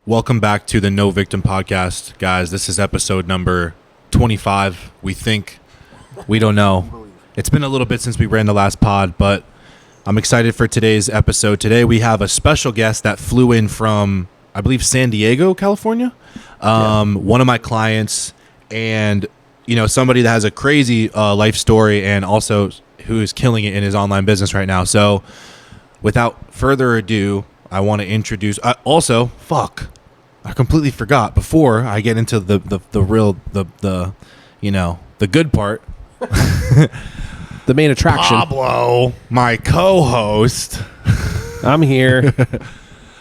Welcome back to the No Victim Podcast, guys. This is episode number 25. We think, we don't know. It's been a little bit since we ran the last pod, but I'm excited for today's episode. Today we have a special guest that flew in from, I believe, San Diego, California. One of my clients, and somebody that has a crazy life story, and also who is killing it in his online business right now. So, without further ado, I want to introduce. I completely forgot before I get into the good part. The main attraction. Pablo, my co-host. I'm here.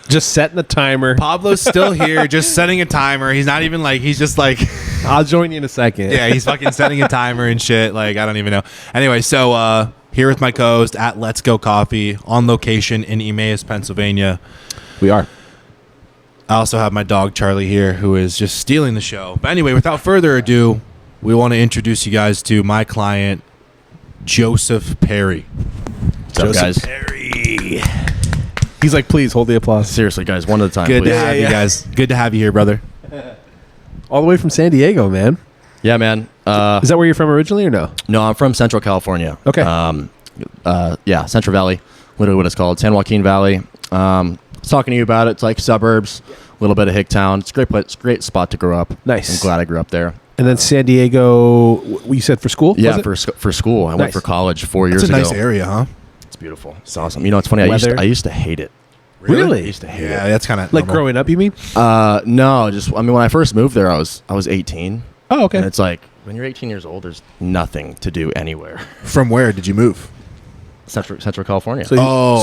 Just setting the timer. Pablo's still here, just setting a timer. He's not even he's just like, I'll join you in a second. Yeah, he's fucking setting a timer and shit. I don't even know. Anyway, so here with my co-host at Let's Go Coffee on location in Emmaus, Pennsylvania. We are. I also have my dog Charlie here, who is just stealing the show. But anyway, without further ado, we want to introduce you guys to my client, Joseph Perry. What's up, guys? Perry. He's like, please hold the applause. Seriously, guys, one at a time. Good please. to have you guys. Good to have you here, brother. All the way from San Diego, man. Yeah, man. Is that where you're from originally or no? No, I'm from Central California. Okay. Central Valley, literally what it's called, San Joaquin Valley. I was talking to you about it. It's like suburbs, a little bit of Hicktown. It's a great place. It's a great spot to grow up. Nice. I'm glad I grew up there. And then San Diego, you said for school? Yeah, for school. I went for college 4 years ago. It's a nice area, huh? It's beautiful. It's awesome. It's funny. I used to hate it. Really? I used to hate it. Yeah, that's kind of like growing up, you mean? No, when I first moved there, I was 18. Oh, okay. And it's like, when you're 18 years old, there's nothing to do anywhere. From where did you move? Central California. So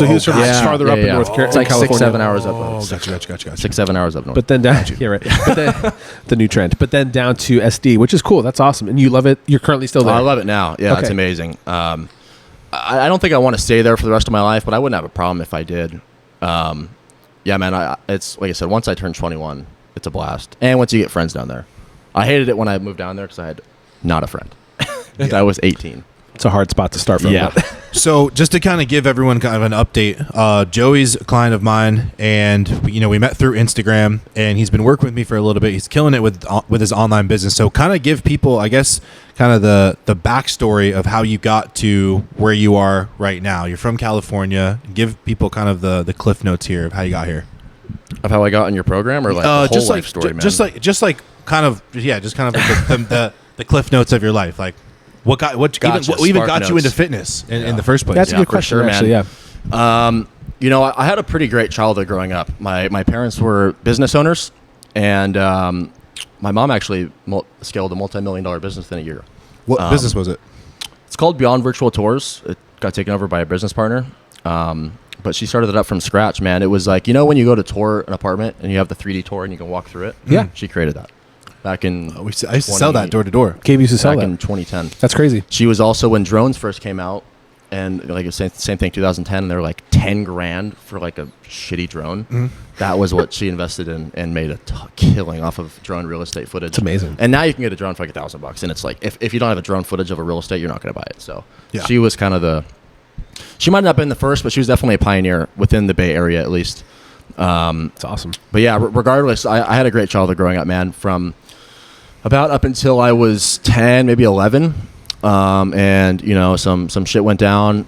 he was from farther up in North Carolina. It's like California. 6-7 hours up Oh, north. gotcha. 6-7 hours up north. But then down, yeah, right. But then, the new trend. But then down to SD, which is cool. That's awesome. And you love it. You're currently still there. I love it now. Yeah, It's amazing. I don't think I want to stay there for the rest of my life, but I wouldn't have a problem if I did. Yeah, man. It's like I said. Once I turned 21, it's a blast. And once you get friends down there, I hated it when I moved down there because I had not a friend. I was 18. It's a hard spot to start from. Yeah. So just to kind of give everyone kind of an update, Joey's a client of mine, and we met through Instagram, and he's been working with me for a little bit. He's killing it with his online business. So kind of give people, I guess, kind of the backstory of how you got to where you are right now. You're from California. Give people kind of the cliff notes here of how you got here. Of how I got in your program, or like the whole life story, man. Just like the cliff notes of your life, like. What even got you into fitness in the first place? That's a good question, sure, actually, man. Yeah. I had a pretty great childhood growing up. My parents were business owners, and my mom actually scaled a multi-million-dollar business in a year. What business was it? It's called Beyond Virtual Tours. It got taken over by a business partner, but she started it up from scratch, man. It was like, when you go to tour an apartment and you have the 3D tour and you can walk through it? Yeah. She created that. Back in I used to sell that door to door. Gabe used to sell back that. in 2010. That's crazy. She was also when drones first came out, and like same thing, 2010. They were like $10,000 for like a shitty drone. Mm-hmm. That was what she invested in and made a killing off of drone real estate footage. It's amazing. And now you can get a drone for like $1,000, and it's like if you don't have a drone footage of a real estate, you're not going to buy it. So yeah. She was kind of she might not have been the first, but she was definitely a pioneer within the Bay Area at least. It's awesome. But yeah, regardless, I had a great childhood growing up, man. From about up until I was 10, maybe 11, and some shit went down.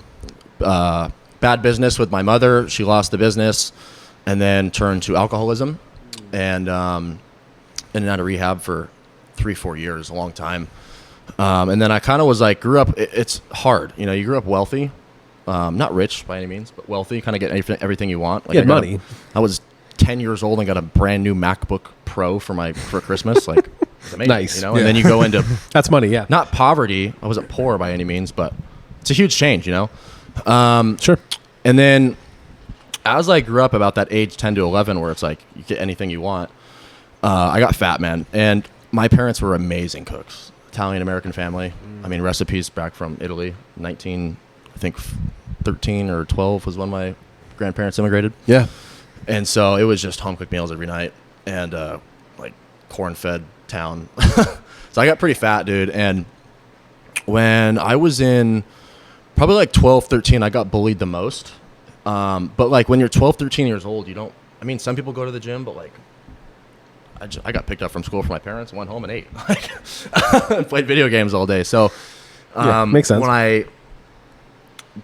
Bad business with my mother. She lost the business, and then turned to alcoholism, and in and out of rehab for 3-4 years, a long time. And then I kind of was like, grew up. It's hard, you grew up wealthy, not rich by any means, but wealthy. Kind of get everything you want. Like you had money. I was 10 years old and got a brand new MacBook Pro for Christmas. Like. It's amazing, nice. And then you go into that's money, yeah. Not poverty. I wasn't poor by any means, but it's a huge change, Sure. And then as I grew up about that age 10 to 11, where it's like you get anything you want, I got fat, man. And my parents were amazing cooks. Italian American family. I mean, recipes back from Italy. 13 or 12 was when my grandparents immigrated. Yeah. And so it was just home cooked meals every night, and like corn-fed town. So I got pretty fat, dude. And when I was in probably like 12, 13, I got bullied the most. But like when you're 12, 13 years old, you don't, I mean, some people go to the gym, but like I got picked up from school from my parents, went home and ate, and played video games all day. So makes sense. When I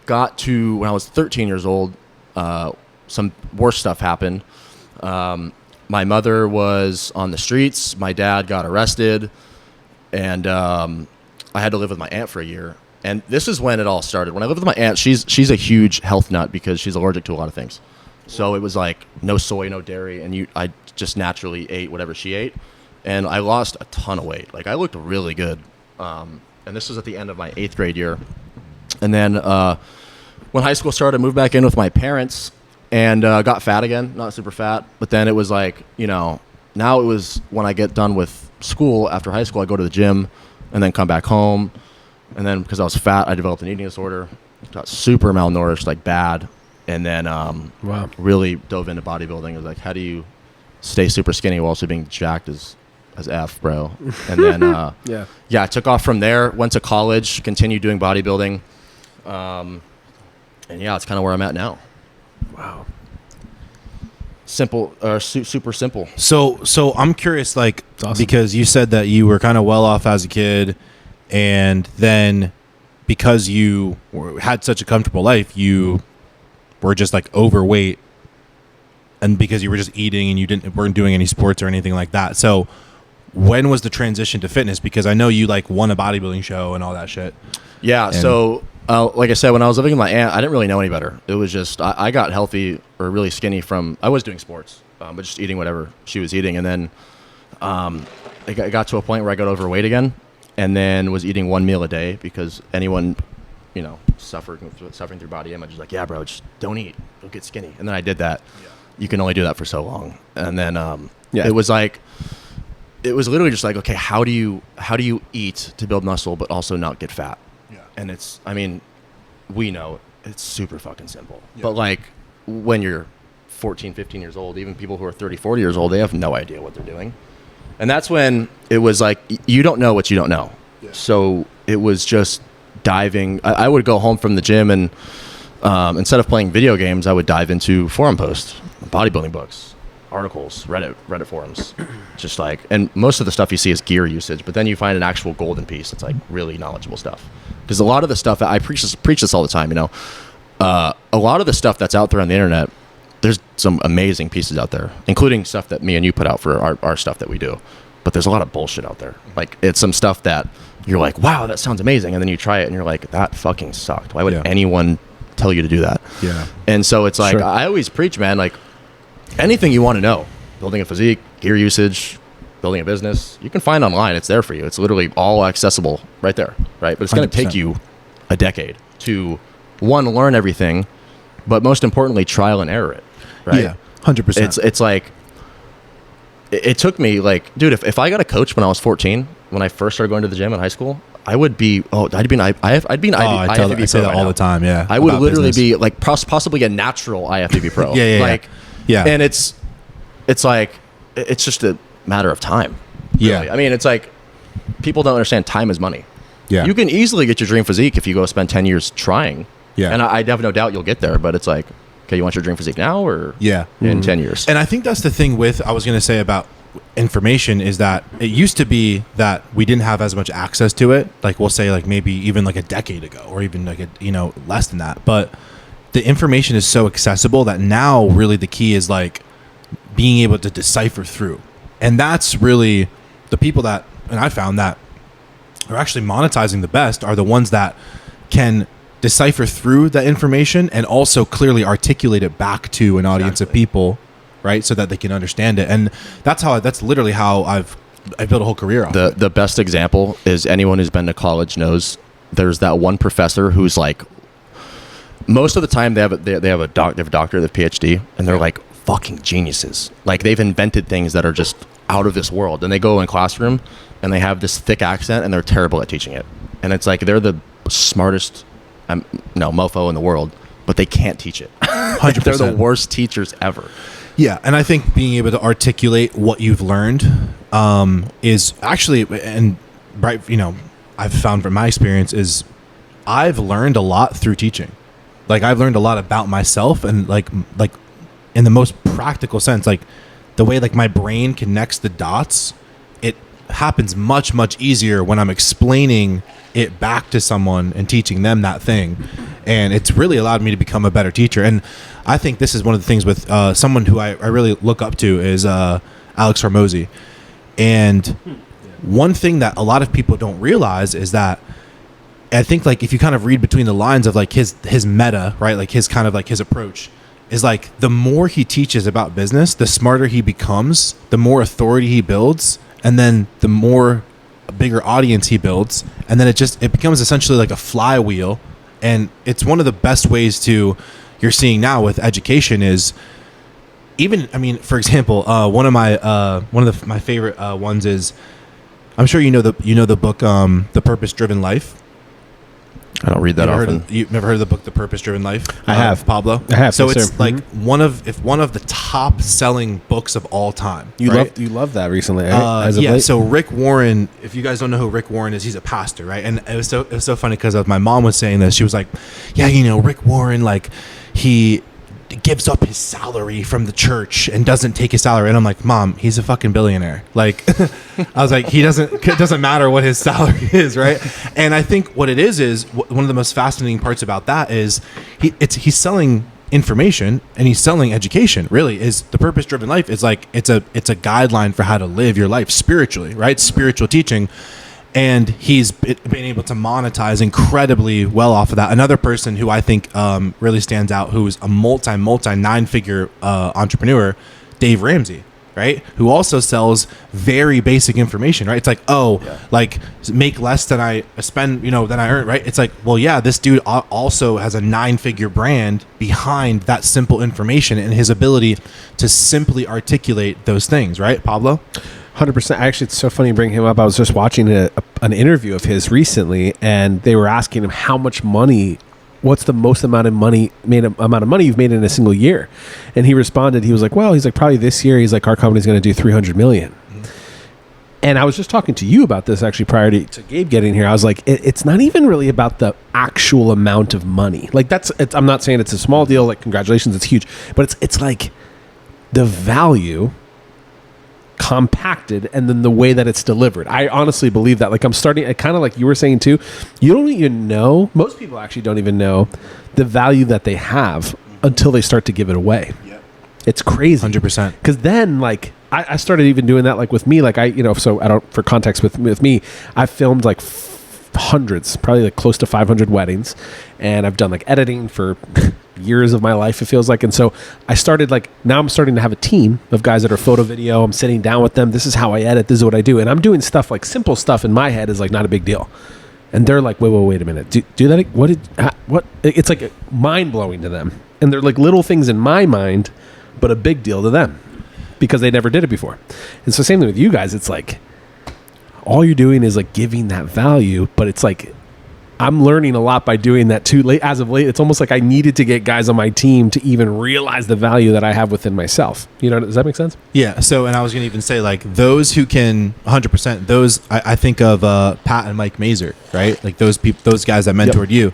was 13 years old, some worse stuff happened. My mother was on the streets. My dad got arrested, and I had to live with my aunt for a year. And this is when it all started. When I lived with my aunt, she's a huge health nut because she's allergic to a lot of things. So it was like no soy, no dairy, and I just naturally ate whatever she ate. And I lost a ton of weight. Like, I looked really good. And this was at the end of my 8th grade year. And then when high school started, I moved back in with my parents and got fat again, not super fat. But then it was like, now it was when I get done with school, after high school, I go to the gym and then come back home. And then because I was fat, I developed an eating disorder, got super malnourished, like bad. And then really dove into bodybuilding. It was like, how do you stay super skinny while also being jacked as F, bro? And then, I took off from there, went to college, continued doing bodybuilding. And it's kind of where I'm at now. Wow. Simple, super simple. So I'm curious, like, awesome. Because you said that you were kind of well off as a kid, and then because you had such a comfortable life, you were just like overweight, and because you were just eating and you weren't doing any sports or anything like that. So when was the transition to fitness? Because I know you like won a bodybuilding show and all that shit. Yeah. So like I said, when I was living with my aunt, I didn't really know any better. It was just, I got healthy or really skinny I was doing sports, but just eating whatever she was eating. And then it got to a point where I got overweight again, and then was eating one meal a day because anyone, suffering through body image is like, yeah, bro, just don't eat. You'll get skinny. And then I did that. Yeah. You can only do that for so long. And then it was like, it was literally just like, okay, how do you eat to build muscle but also not get fat? Yeah. And we know it's super fucking simple. Yeah. But like when you're 14, 15 years old, even people who are 30, 40 years old, they have no idea what they're doing. And that's when it was like, you don't know what you don't know. Yeah. So it was just diving. I would go home from the gym and instead of playing video games, I would dive into forum posts, bodybuilding books, articles, Reddit forums. Just like, and most of the stuff you see is gear usage, but then you find an actual golden piece. It's like really knowledgeable stuff. Because a lot of the stuff, I preach this all the time, a lot of the stuff that's out there on the internet, there's some amazing pieces out there, including stuff that me and you put out for our stuff that we do. But there's a lot of bullshit out there. Like, it's some stuff that you're like, wow, that sounds amazing. And then you try it and you're like, that fucking sucked. Why would anyone tell you to do that? Yeah. And so it's like, I always preach, man, like anything you want to know, building a physique, gear usage, building a business, you can find online. It's there for you. It's literally all accessible right there. Right. But it's going to take you a decade to, one, learn everything, but most importantly, trial and error it. Right. Yeah. 100%. It's like, it took me like, dude, if I got a coach when I was 14, when I first started going to the gym in high school, I would be, I'd be an IFBB I say that all the time. Yeah. I would literally be like possibly a natural IFBB pro. Yeah. And it's like, it's just a matter of time. Really. Yeah. I mean, it's like, people don't understand time is money. Yeah. You can easily get your dream physique if you go spend 10 years trying. Yeah. And I have no doubt you'll get there, but it's like, okay, you want your dream physique now or in 10 years? And I think that's the thing I was going to say about information is that it used to be that we didn't have as much access to it. Like we'll say like maybe even like a decade ago or even like less than that. But the information is so accessible that now really the key is like being able to decipher through. And that's really the people that, and I found that are actually monetizing the best are the ones that can decipher through that information and also clearly articulate it back to an audience of people, right? So that they can understand it. And that's literally how I've built a whole career on the best example is anyone who's been to college knows there's that one professor who's like, most of the time they have a doctor, they have a PhD, and they're like fucking geniuses. Like they've invented things that are just out of this world. And they go in classroom and they have this thick accent and they're terrible at teaching it. And it's like, they're the smartest mofo in the world, but they can't teach it. 100%. They're the worst teachers ever. Yeah, and I think being able to articulate what you've learned is actually, and right, I've found from my experience is I've learned a lot through teaching. Like I've learned a lot about myself and like in the most practical sense, like the way like my brain connects the dots, it happens much, much easier when I'm explaining it back to someone and teaching them that thing. And it's really allowed me to become a better teacher. And I think this is one of the things with someone who I really look up to is Alex Hormozy. And one thing that a lot of people don't realize is that I think like if you kind of read between the lines of like his meta, right? Like his kind of like his approach is like the more he teaches about business, the smarter he becomes, the more authority he builds, and then the more a bigger audience he builds, and then it becomes essentially like a flywheel. And it's one of the best ways to you're seeing now with education is even, I mean, for example, one of my favorite ones is, I'm sure you know the book The Purpose Driven Life. I don't read that often. You've never heard of the book The Purpose Driven Life? I have. Pablo. I have. So yes, it's like one of the top selling books of all time. You right? love that recently. As of yeah. late? So Rick Warren, if you guys don't know who Rick Warren is, he's a pastor, right? And it was so funny because of my mom was saying this. She was like, yeah, Rick Warren, like he gives up his salary from the church and doesn't take his salary. And I'm like, Mom, he's a fucking billionaire. Like, I was like, it doesn't matter what his salary is, right? And I think what it is one of the most fascinating parts about that is he's selling information and he's selling education. Really, is the Purpose Driven Life is like it's a guideline for how to live your life spiritually, right? Spiritual teaching. And he's been able to monetize incredibly well off of that. Another person who I think really stands out, who's a multi 9-figure entrepreneur, Dave Ramsey, right? Who also sells very basic information, right? It's like, like make less than I spend, than I earn, right? It's like, well, yeah, this dude also has a 9-figure brand behind that simple information and his ability to simply articulate those things, right, Pablo? 100%. Actually, it's so funny you bring him up. I was just watching an interview of his recently, and they were asking him how much money, what's the most amount of money you've made in a single year? And he responded, he was like, probably this year, he's like, our company's going to do 300 million. Mm-hmm. And I was just talking to you about this actually prior to Gabe getting here. I was like, it's not even really about the actual amount of money. Like I'm not saying it's a small deal, like congratulations, it's huge, but it's like the value compacted and then the way that it's delivered. I honestly believe that. Like I'm starting, kind of like you were saying too, you don't even know, most people actually don't even know the value that they have until they start to give it away. Yeah. It's crazy. 100%. Because then like I started even doing that like with me, like so I don't, for context with me, I've filmed like hundreds, probably like close to 500 weddings, and I've done like editing for years of my life, it feels like. And so I started now I'm starting to have a team of guys that are photo video. I'm sitting down with them. This is how I edit. This is what I do. And I'm doing stuff like simple stuff in my head is like not a big deal. And they're like, wait a minute. Do that. What? It's like mind blowing to them. And they're like little things in my mind, but a big deal to them because they never did it before. And so same thing with you guys. It's like all you're doing is like giving that value, but it's like, I'm learning a lot by doing that too. As of late, it's almost like I needed to get guys on my team to even realize the value that I have within myself. Does that make sense? Yeah. So, and I was going to even say like those who can 100%, those I think of Pat and Mike Mazer, right? Like those guys that mentored you.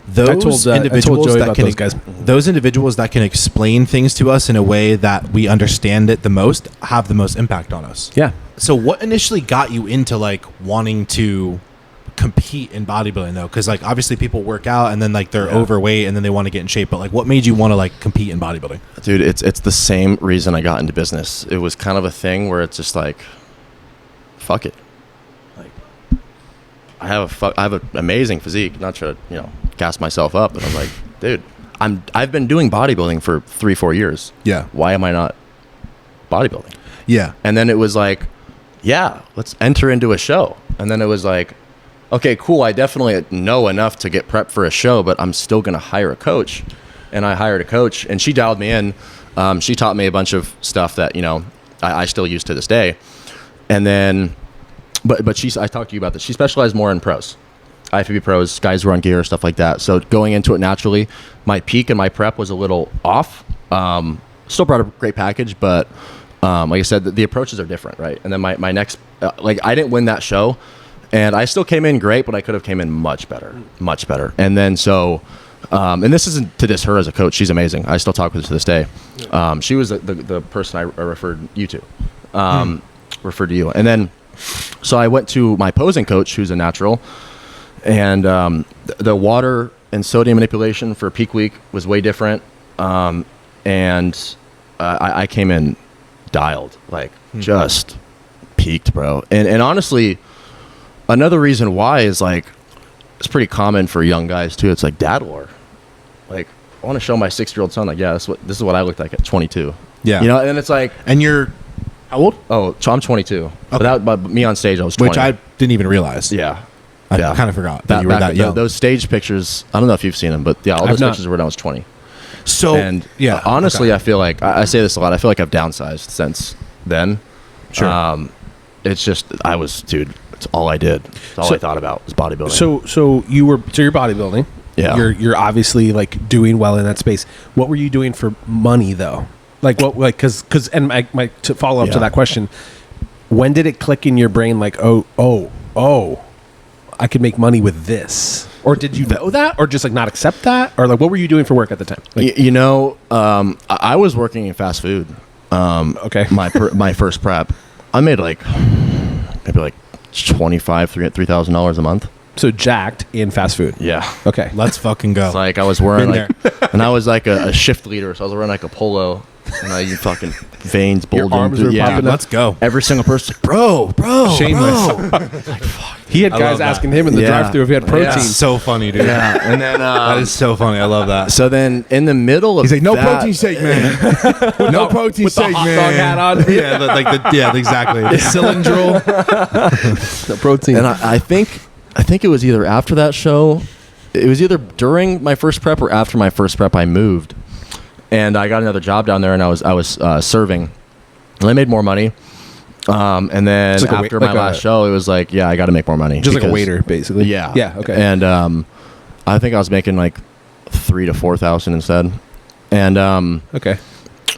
Those individuals that can explain things to us in a way that we understand it the most have the most impact on us. Yeah. So what initially got you into like wanting to compete in bodybuilding though? Because like obviously people work out and then like they're overweight and then they want to get in shape, but like what made you want to like compete in bodybuilding? Dude, it's the same reason I got into business. It was kind of a thing where it's just like, fuck it. Like I have an amazing physique, not to gas myself up, but I'm like, dude, I've been doing bodybuilding for 3-4 years. Yeah. Why am I not bodybuilding? Yeah. And then it was like, yeah, let's enter into a show. And then it was like, okay, cool. I definitely know enough to get prepped for a show, but I'm still going to hire a coach. And I hired a coach and she dialed me in. She taught me a bunch of stuff that, I still use to this day. And then, but I talked to you about this. She specialized more in pros, IFBB pros, guys who run gear, stuff like that. So going into it naturally, my peak and my prep was a little off. Still brought a great package, but like I said, the approaches are different, right? And then my next, I didn't win that show, and I still came in great, but I could have came in much better. And then so And this isn't to diss her as a coach. She's amazing. I still talk with her to this day. She was the person I referred you to. Referred to you. And then, so I went to my posing coach, who's a natural, and the water and sodium manipulation for peak week was way different. And I came in dialed, like just peaked, bro. And honestly, another reason why is like, it's pretty common for young guys too. It's like dad lore. Like, I want to show my 6-year-old son, like, yeah, this is what I looked like at 22. Yeah. You know, and it's like, And you're how old? oh, so I'm 22. Okay. But me on stage, I was 20. Which I didn't even realize. yeah. I Yeah. kind of forgot that you were that young. Those stage pictures, I don't know if you've seen them, but yeah, all I've those not. pictures were when I was 20. So And yeah, honestly, okay. I feel like, I say this a lot, I feel like I've downsized since then. Sure. It's just, it's all I did. It's all So- I thought about was bodybuilding. So you're bodybuilding. Yeah. You're obviously like doing well in that space. What were you doing for money though? Like what? Like because and my to follow up to Yeah. that question, when did it click in your brain? Like oh, I could make money with this. Or did you know that, or just like not accept that, or like what were you doing for work at the time? Like, I was working in fast food. Okay. My first prep, I made like maybe like $3,000 a month. so jacked in fast food. Yeah. Okay. Let's fucking go. It's like I was wearing Been like, and I was like a shift leader, so I was wearing like a polo, and I fucking veins Your bulging. arms through- were yeah. popping Dude, up. let's go. Every single person, bro. Shameless. He had I guys love that. asking him in the Yeah. drive-thru if he had protein. Yeah. So funny, dude. Yeah, and then That is so funny. I love that. so then in the middle of He's like, no that- protein shake, man. No protein With the shake, hot man. dog hat on. Yeah, exactly. The cylindral. The protein. And I think it was either after that show, it was either during my first prep or after my first prep. I moved, and I got another job down there, and I was serving, and I made more money. And then It's like a after wait- my like last a- show, it was like, yeah, I got to make more money. just like a because- waiter, basically. Yeah. Yeah. Okay. And I think I was making like $3,000 to $4,000 instead, and okay.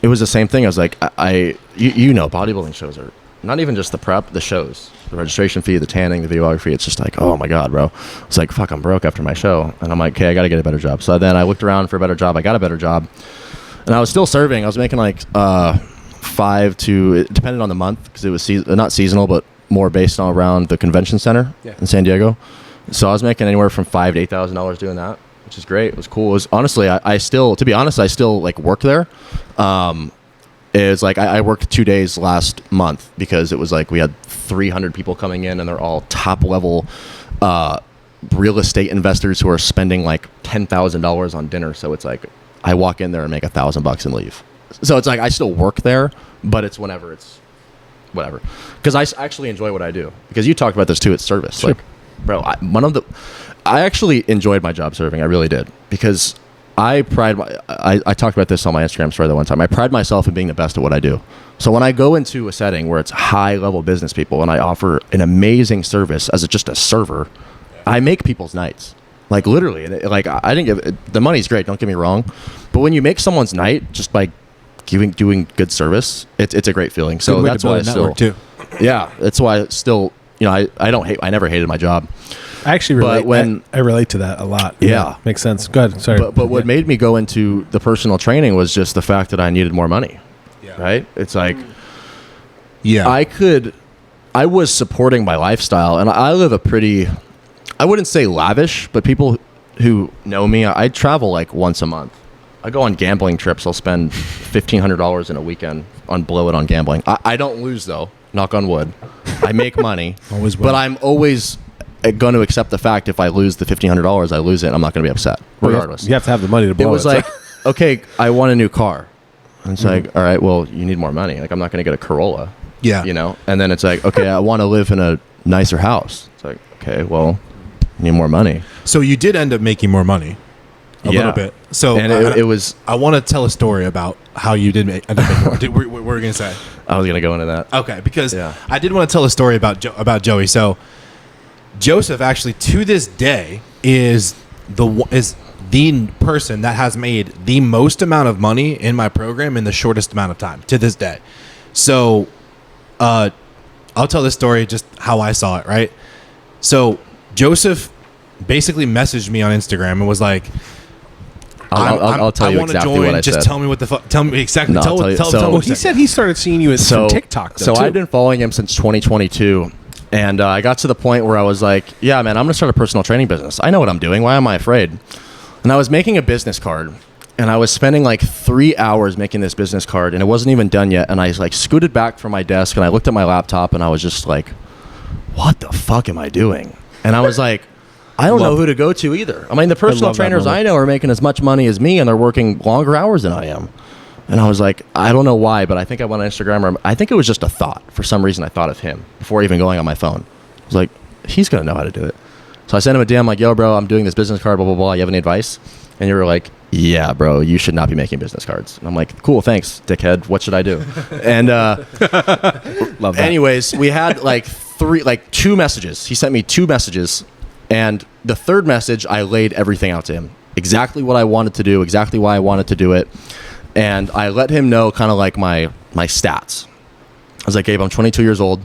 it was the same thing. I was like, bodybuilding shows are not even just the prep, the shows, the registration fee, the tanning, the videography. It's just like, oh my God, bro. It's like, fuck, I'm broke after my show. And I'm like, okay, I got to get a better job. So then I looked around for a better job. I got a better job, and I was still serving. I was making like it depended on the month, because it was not seasonal, but more based on around the convention center in San Diego. So I was making anywhere from $5,000 to $8,000 doing that, which is great. It was cool. It was honestly, I still like work there. It was like I worked 2 days last month because it was like we had 300 people coming in, and they're all top level real estate investors who are spending like $10,000 on dinner. So it's like I walk in there and make $1,000 and leave. So it's like I still work there, but it's whenever it's whatever. Because I actually enjoy what I do. Because you talked about this too. It's service. Sure. Like, bro, I actually enjoyed my job serving. I really did, because I talked about this on my Instagram story that one time. I pride myself in being the best at what I do. So when I go into a setting where it's high level business people and I offer an amazing service as just a server, I make people's nights. Like literally, and like I didn't give the money's great. Don't get me wrong, but when you make someone's night just by doing good service, it's a great feeling. So Good way that's to why I build a still, network too. yeah, that's why I still, I never hated my job. I actually But relate. when- I relate to that a lot. Yeah. Makes sense. Good. Sorry. But what made me go into the personal training was just the fact that I needed more money. Yeah. Right? It's like Yeah. I was supporting my lifestyle, and I live a pretty, I wouldn't say lavish, but people who know me, I travel like once a month. I go on gambling trips. I'll spend $1,500 in a weekend on blow it on gambling. I don't lose though. Knock on wood. I make money. Always will. But I'm always going to accept the fact if I lose the $1,500, I lose it. And I'm not going to be upset, regardless. you have to have the money to blow It was so- like, okay, I want a new car. And it's like, all right, well, you need more money. Like, I'm not going to get a Corolla. Yeah. You know? And then it's like, okay, I want to live in a nicer house. It's like, okay, well, you need more money. So you did end up making more money. A Yeah. little bit. So And it was, I want to tell a story about how you did end up making more. What were you going to say? I was going to go into that. Okay, because Yeah. I did want to tell a story about Joey. So Joseph actually to this day is the person that has made the most amount of money in my program in the shortest amount of time to this day. So I'll tell this story just how I saw it, right? So Joseph basically messaged me on Instagram and was like, I'll tell you exactly what I said. Just tell me what the fuck. Tell me exactly. No, tell I'll tell you. tell So- Well, he said he started seeing you from TikTok. Though, So too. I've been following him since 2022, and I got to the point where I was like, yeah, man, I'm gonna start a personal training business. I know what I'm doing. Why am I afraid? And I was making a business card, and I was spending like 3 hours making this business card, and it wasn't even done yet. And I like scooted back from my desk, and I looked at my laptop, and I was just like, what the fuck am I doing? And I was like, I don't know who to go to either. I mean, the personal love that trainers moment. I know are making as much money as me, and they're working longer hours than I am. And I was like, I don't know why, but I think I went on Instagram, or I think it was just a thought. For some reason, I thought of him before even going on my phone. I was like, he's going to know how to do it. So I sent him a DM like, yo, bro, I'm doing this business card, blah, blah, blah. You have any advice? And you were like, yeah, bro, you should not be making business cards. And I'm like, cool, thanks, dickhead. What should I do? And Love that. anyways, we had like two messages. He sent me 2 messages. And the third message, I laid everything out to him. Exactly what I wanted to do, exactly why I wanted to do it. And I let him know kind of like my stats. I was like, Gabe, I'm 22 years old.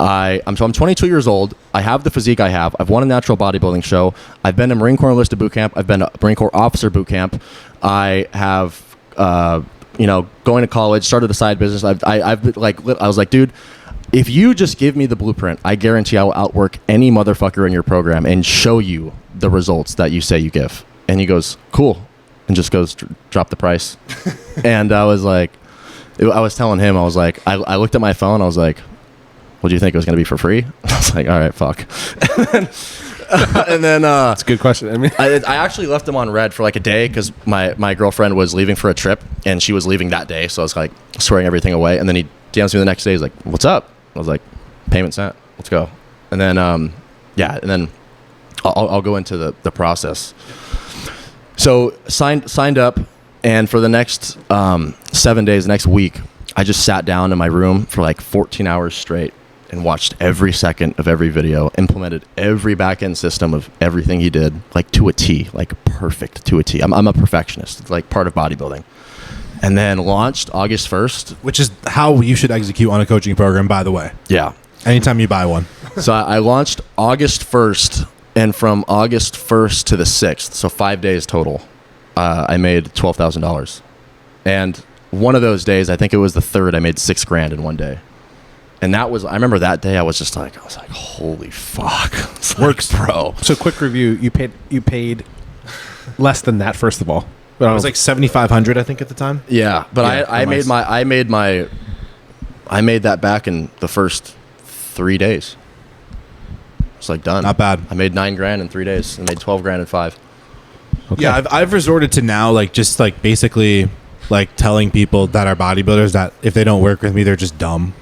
I'm 22 years old. I have the physique I have. I've won a natural bodybuilding show. I've been to Marine Corps enlisted boot camp. I've been to Marine Corps officer boot camp. I have, going to college, started a side business. I was like, dude, if you just give me the blueprint, I guarantee I will outwork any motherfucker in your program and show you the results that you say you give. And he goes, cool. And just goes, drop the price. And I was like, I was telling him, I was like, I looked at my phone. I was like, what do you think it was going to be for free? I was like, all right, fuck. and then That's a good question. I mean, I actually left him on red for like a day because my girlfriend was leaving for a trip and she was leaving that day. So I was like swearing everything away. And then he DMs me the next day. He's like, what's up? I was like, payment sent. Let's go. And then, and then I'll go into the process. So signed up, and for the next 7 days, the next week, I just sat down in my room for like 14 hours straight and watched every second of every video, implemented every back-end system of everything he did, like to a T, like perfect to a T. I'm a perfectionist. It's like part of bodybuilding. And then launched August 1st. which is how you should execute on a coaching program, by the way. Yeah. Anytime you buy one. So I launched August 1st, and from August 1st to the 6th, so 5 days total, I made $12,000. And one of those days, I think it was the 3rd, I made $6,000 in one day. And that was, I remember that day, I was like, holy fuck. It's like, Works, bro. so quick review. You paid less than that, first of all. But It was like 7,500, I think, at the time. Yeah, but Yeah, I made that back in the first 3 days. It's like done. Not bad. I made $9,000 in 3 days and made $12,000 in 5. Okay. Yeah, I've resorted to now, like, just like basically like telling people that are bodybuilders that if they don't work with me, they're just dumb.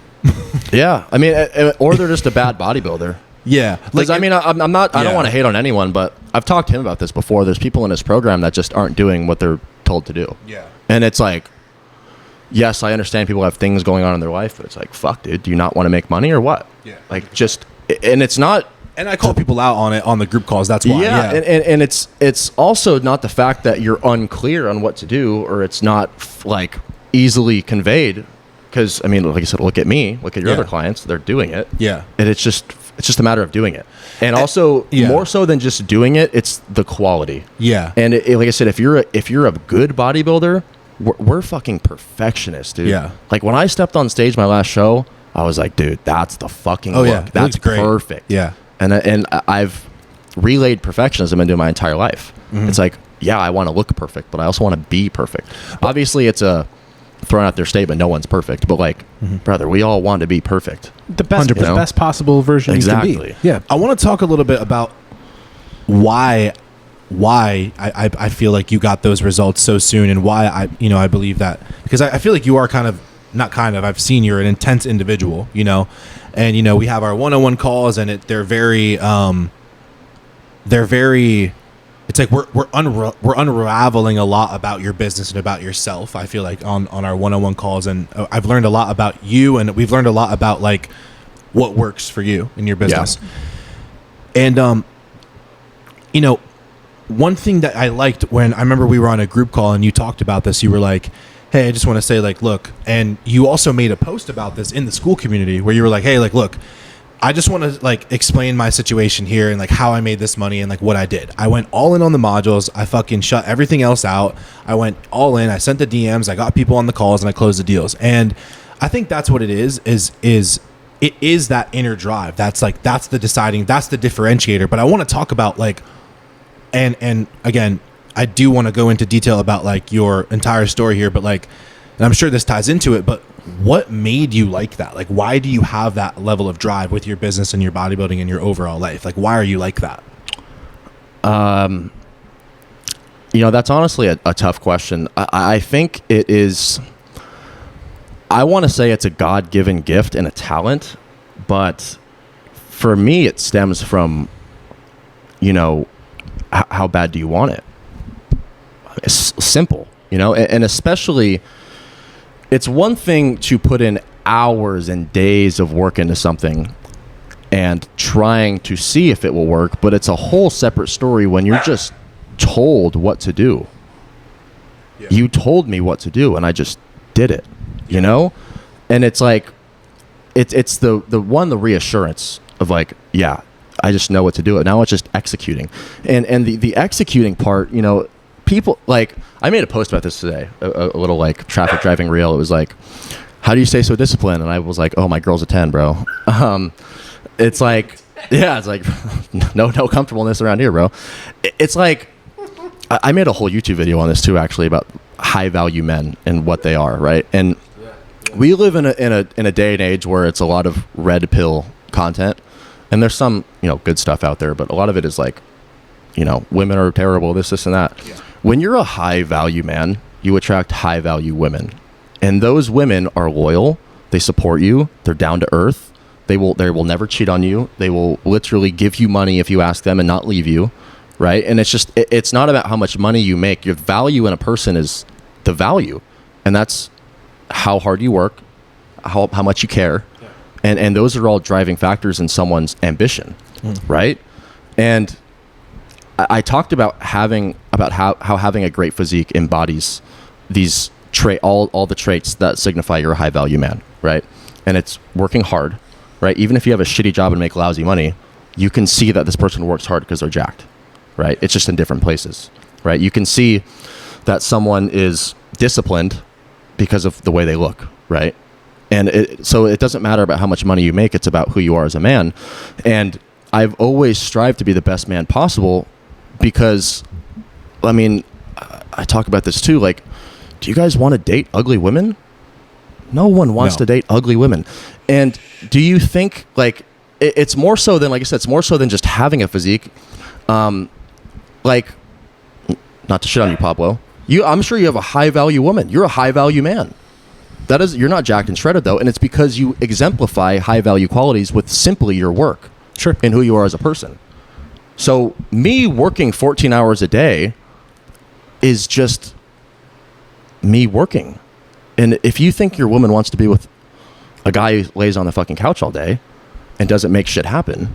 Yeah, I mean, or they're just a bad bodybuilder. Yeah, Like, I mean, I'm not. I don't Yeah. want to hate on anyone, but I've talked to him about this before. There's people in his program that just aren't doing what they're told to do. Yeah. And it's like, yes, I understand people have things going on in their life, but it's like, fuck, dude, do you not want to make money or what? Yeah. Like, just, and it's not. And I call people out on it on the group calls. That's why. Yeah, and it's also not the fact that you're unclear on what to do or it's not like easily conveyed. Because I mean, like I said, look at me, look at your Yeah. other clients; they're doing it. Yeah. And it's just a matter of doing it, and also yeah. more so than just doing it, it's the quality. Yeah. And like I said, if you're a good bodybuilder, we're fucking perfectionists, dude. Yeah. Like when I stepped on stage my last show, I was like, dude, that's the fucking Oh, look. yeah. It That's looks great. perfect. Yeah. And I've relayed perfectionism into my entire life. Mm-hmm. It's like, yeah, I want to look perfect, but I also want to be perfect. Obviously, it's a throwing out their statement, no one's perfect, but like, brother, we all want to be perfect. the best, 100%. the best possible version you can Exactly. be. Yeah. I want to talk a little bit about why I feel like you got those results so soon, and why I believe that, because I feel like you are I've seen you're an intense individual, and we have our one-on-one calls, and they're very it's like we're unraveling a lot about your business and about yourself. I feel like on our one-on-one calls, and I've learned a lot about you, and we've learned a lot about like what works for you in your business. And one thing that I liked when I remember we were on a group call and you talked about this, you were like, hey, I just want to say, like, look, and you also made a post about this in the school community where you were like, hey, like, look, I just want to like explain my situation here and like how I made this money and like what I did. I went all in on the modules. I fucking shut everything else out. I went all in. I sent the DMs. I got people on the calls and I closed the deals. And I think that's what it is it is that inner drive. That's the deciding, that's the differentiator. But I want to talk about like, and again, I do want to go into detail about like your entire story here, but like, and I'm sure this ties into it, but what made you like that? Like, why do you have that level of drive with your business and your bodybuilding and your overall life? Like, why are you like that? That's honestly a tough question. I think it is, I want to say it's a God-given gift and a talent, but for me, it stems from, how bad do you want it? It's simple, and especially, it's one thing to put in hours and days of work into something and trying to see if it will work, but it's a whole separate story when you're just told what to do. Yeah. You told me what to do and I just did it, And it's like, it's the reassurance of like, yeah, I just know what to do. Now it's just executing. And the executing part, people like, I made a post about this today, a little like traffic driving reel. It was like, how do you stay so disciplined? And I was like, oh, my girl's a 10, bro. It's like, yeah, it's like no comfortableness around here, bro. It's like, I made a whole YouTube video on this too, actually, about high value men and what they are. Right. And we live in a day and age where it's a lot of red pill content, and there's some, good stuff out there, but a lot of it is like, women are terrible, this and that. Yeah. When you're a high value man, you attract high value women, and those women are loyal. They support you. They're down to earth. They will never cheat on you. They will literally give you money if you ask them and not leave you. Right. And it's just, it's not about how much money you make. Your value in a person is the value. And that's how hard you work, how much you care. Yeah. And those are all driving factors in someone's ambition. Right. And I talked about how having a great physique embodies these all the traits that signify you're a high value man, right? And it's working hard, right? Even if you have a shitty job and make lousy money, you can see that this person works hard because they're jacked, right? It's just in different places, right? You can see that someone is disciplined because of the way they look, right? And so it doesn't matter about how much money you make, it's about who you are as a man. And I've always strived to be the best man possible because, I mean, I talk about this too, like, do you guys want to date ugly women? No one wants to date ugly women. And do you think, like, it's more so than, like I said, it's more so than just having a physique. Like, not to shit on you, Pablo. I'm sure you have a high value woman. You're a high value man. You're not jacked and shredded though, and it's because you exemplify high value qualities with simply your work. Sure. And who you are as a person. So me working 14 hours a day is just me working. And if you think your woman wants to be with a guy who lays on the fucking couch all day and doesn't make shit happen,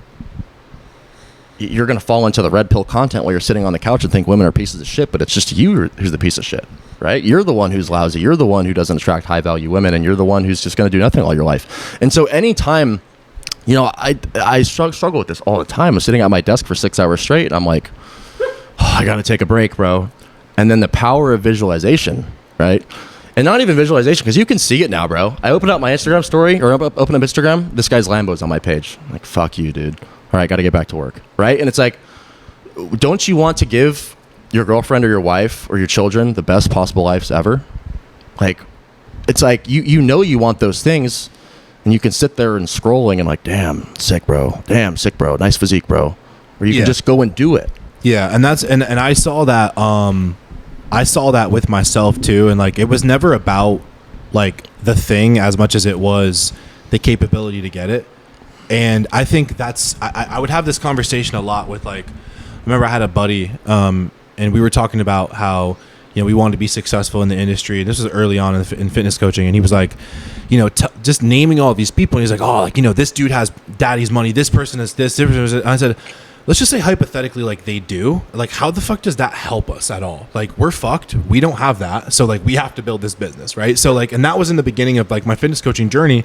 you're going to fall into the red pill content while you're sitting on the couch and think women are pieces of shit, but it's just you who's the piece of shit, right? You're the one who's lousy. You're the one who doesn't attract high value women, and you're the one who's just going to do nothing all your life. And so anytime, I struggle with this all the time. I'm sitting at my desk for 6 hours straight, and I'm like, oh, I got to take a break, bro. And then the power of visualization, right? And not even visualization, because you can see it now, bro. I open up my Instagram story, or open up Instagram, this guy's Lambo's on my page. I'm like, fuck you, dude. All right, got to get back to work, right? And it's like, don't you want to give your girlfriend or your wife or your children the best possible lives ever? Like, it's like, you want those things, and you can sit there and scrolling and like, damn, sick, bro. Damn, sick, bro. Nice physique, bro. Or you can just go and do it. Yeah, and that's and I saw that with myself too, and like it was never about like the thing as much as it was the capability to get it. And I think that's I would have this conversation a lot with, like, I remember I had a buddy and we were talking about how, we wanted to be successful in the industry. This was early on in fitness coaching, and he was like, just naming all these people, and he's like, oh, like, this dude has daddy's money, this person has this, and I said, let's just say hypothetically, like, they do. Like, how the fuck does that help us at all? Like, we're fucked. We don't have that. So, like, we have to build this business, right? So, like, and that was in the beginning of, like, my fitness coaching journey.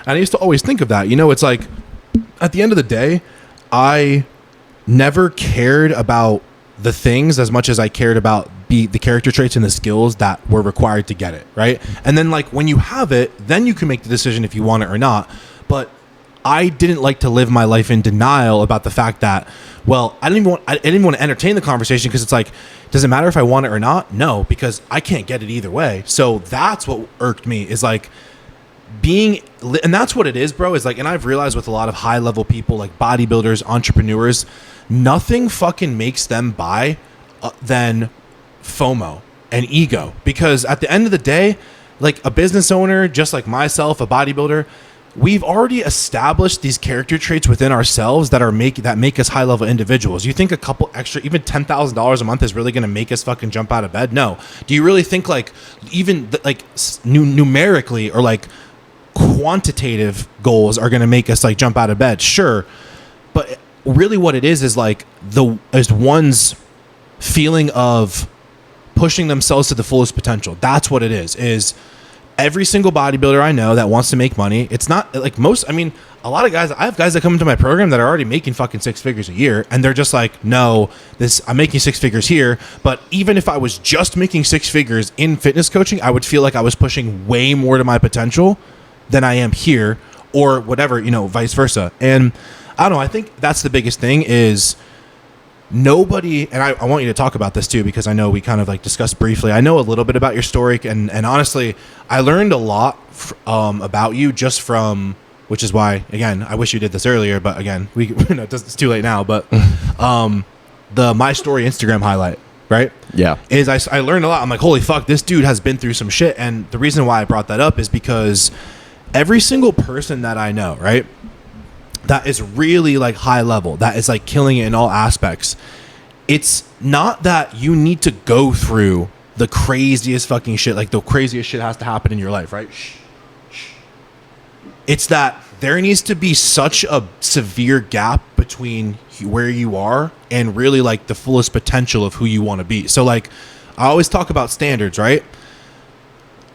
And I used to always think of that. It's like, at the end of the day, I never cared about the things as much as I cared about the character traits and the skills that were required to get it, right? And then like when you have it, then you can make the decision if you want it or not. But I didn't like to live my life in denial about the fact that, well, I didn't even want to entertain the conversation because it's like, does it matter if I want it or not? No, because I can't get it either way. So that's what irked me, is like and that's what it is, bro, is like, and I've realized with a lot of high level people like bodybuilders, entrepreneurs, nothing fucking makes them buy than FOMO and ego. Because at the end of the day, like a business owner, just like myself, a bodybuilder, we've already established these character traits within ourselves that make us high level individuals. You think a couple extra, even $10,000 a month is really going to make us fucking jump out of bed? No. Do you really think like even like numerically or like quantitative goals are going to make us like jump out of bed? Sure. But really what it is like one's feeling of pushing themselves to the fullest potential. That's what it is every single bodybuilder I know that wants to make money. It's not like a lot of guys, I have guys that come into my program that are already making fucking 6 figures a year. And they're just like, no, I'm making 6 figures here. But even if I was just making 6 figures in fitness coaching, I would feel like I was pushing way more to my potential than I am here, or whatever, vice versa. And I don't know, I think that's the biggest thing is nobody, and I want you to talk about this too, because I know we kind of like discussed briefly. I know a little bit about your story, and honestly, I learned a lot about you just from, which is why, again, I wish you did this earlier, but again, it's too late now, but the My Story Instagram highlight, right? Yeah. Is I learned a lot. I'm like, holy fuck, this dude has been through some shit. And the reason why I brought that up is because every single person that I know, right, that is really like high level, that is like killing it in all aspects, it's not that you need to go through the craziest fucking shit, like the craziest shit has to happen in your life, right? It's that there needs to be such a severe gap between where you are and really like the fullest potential of who you want to be. So like I always talk about standards, right?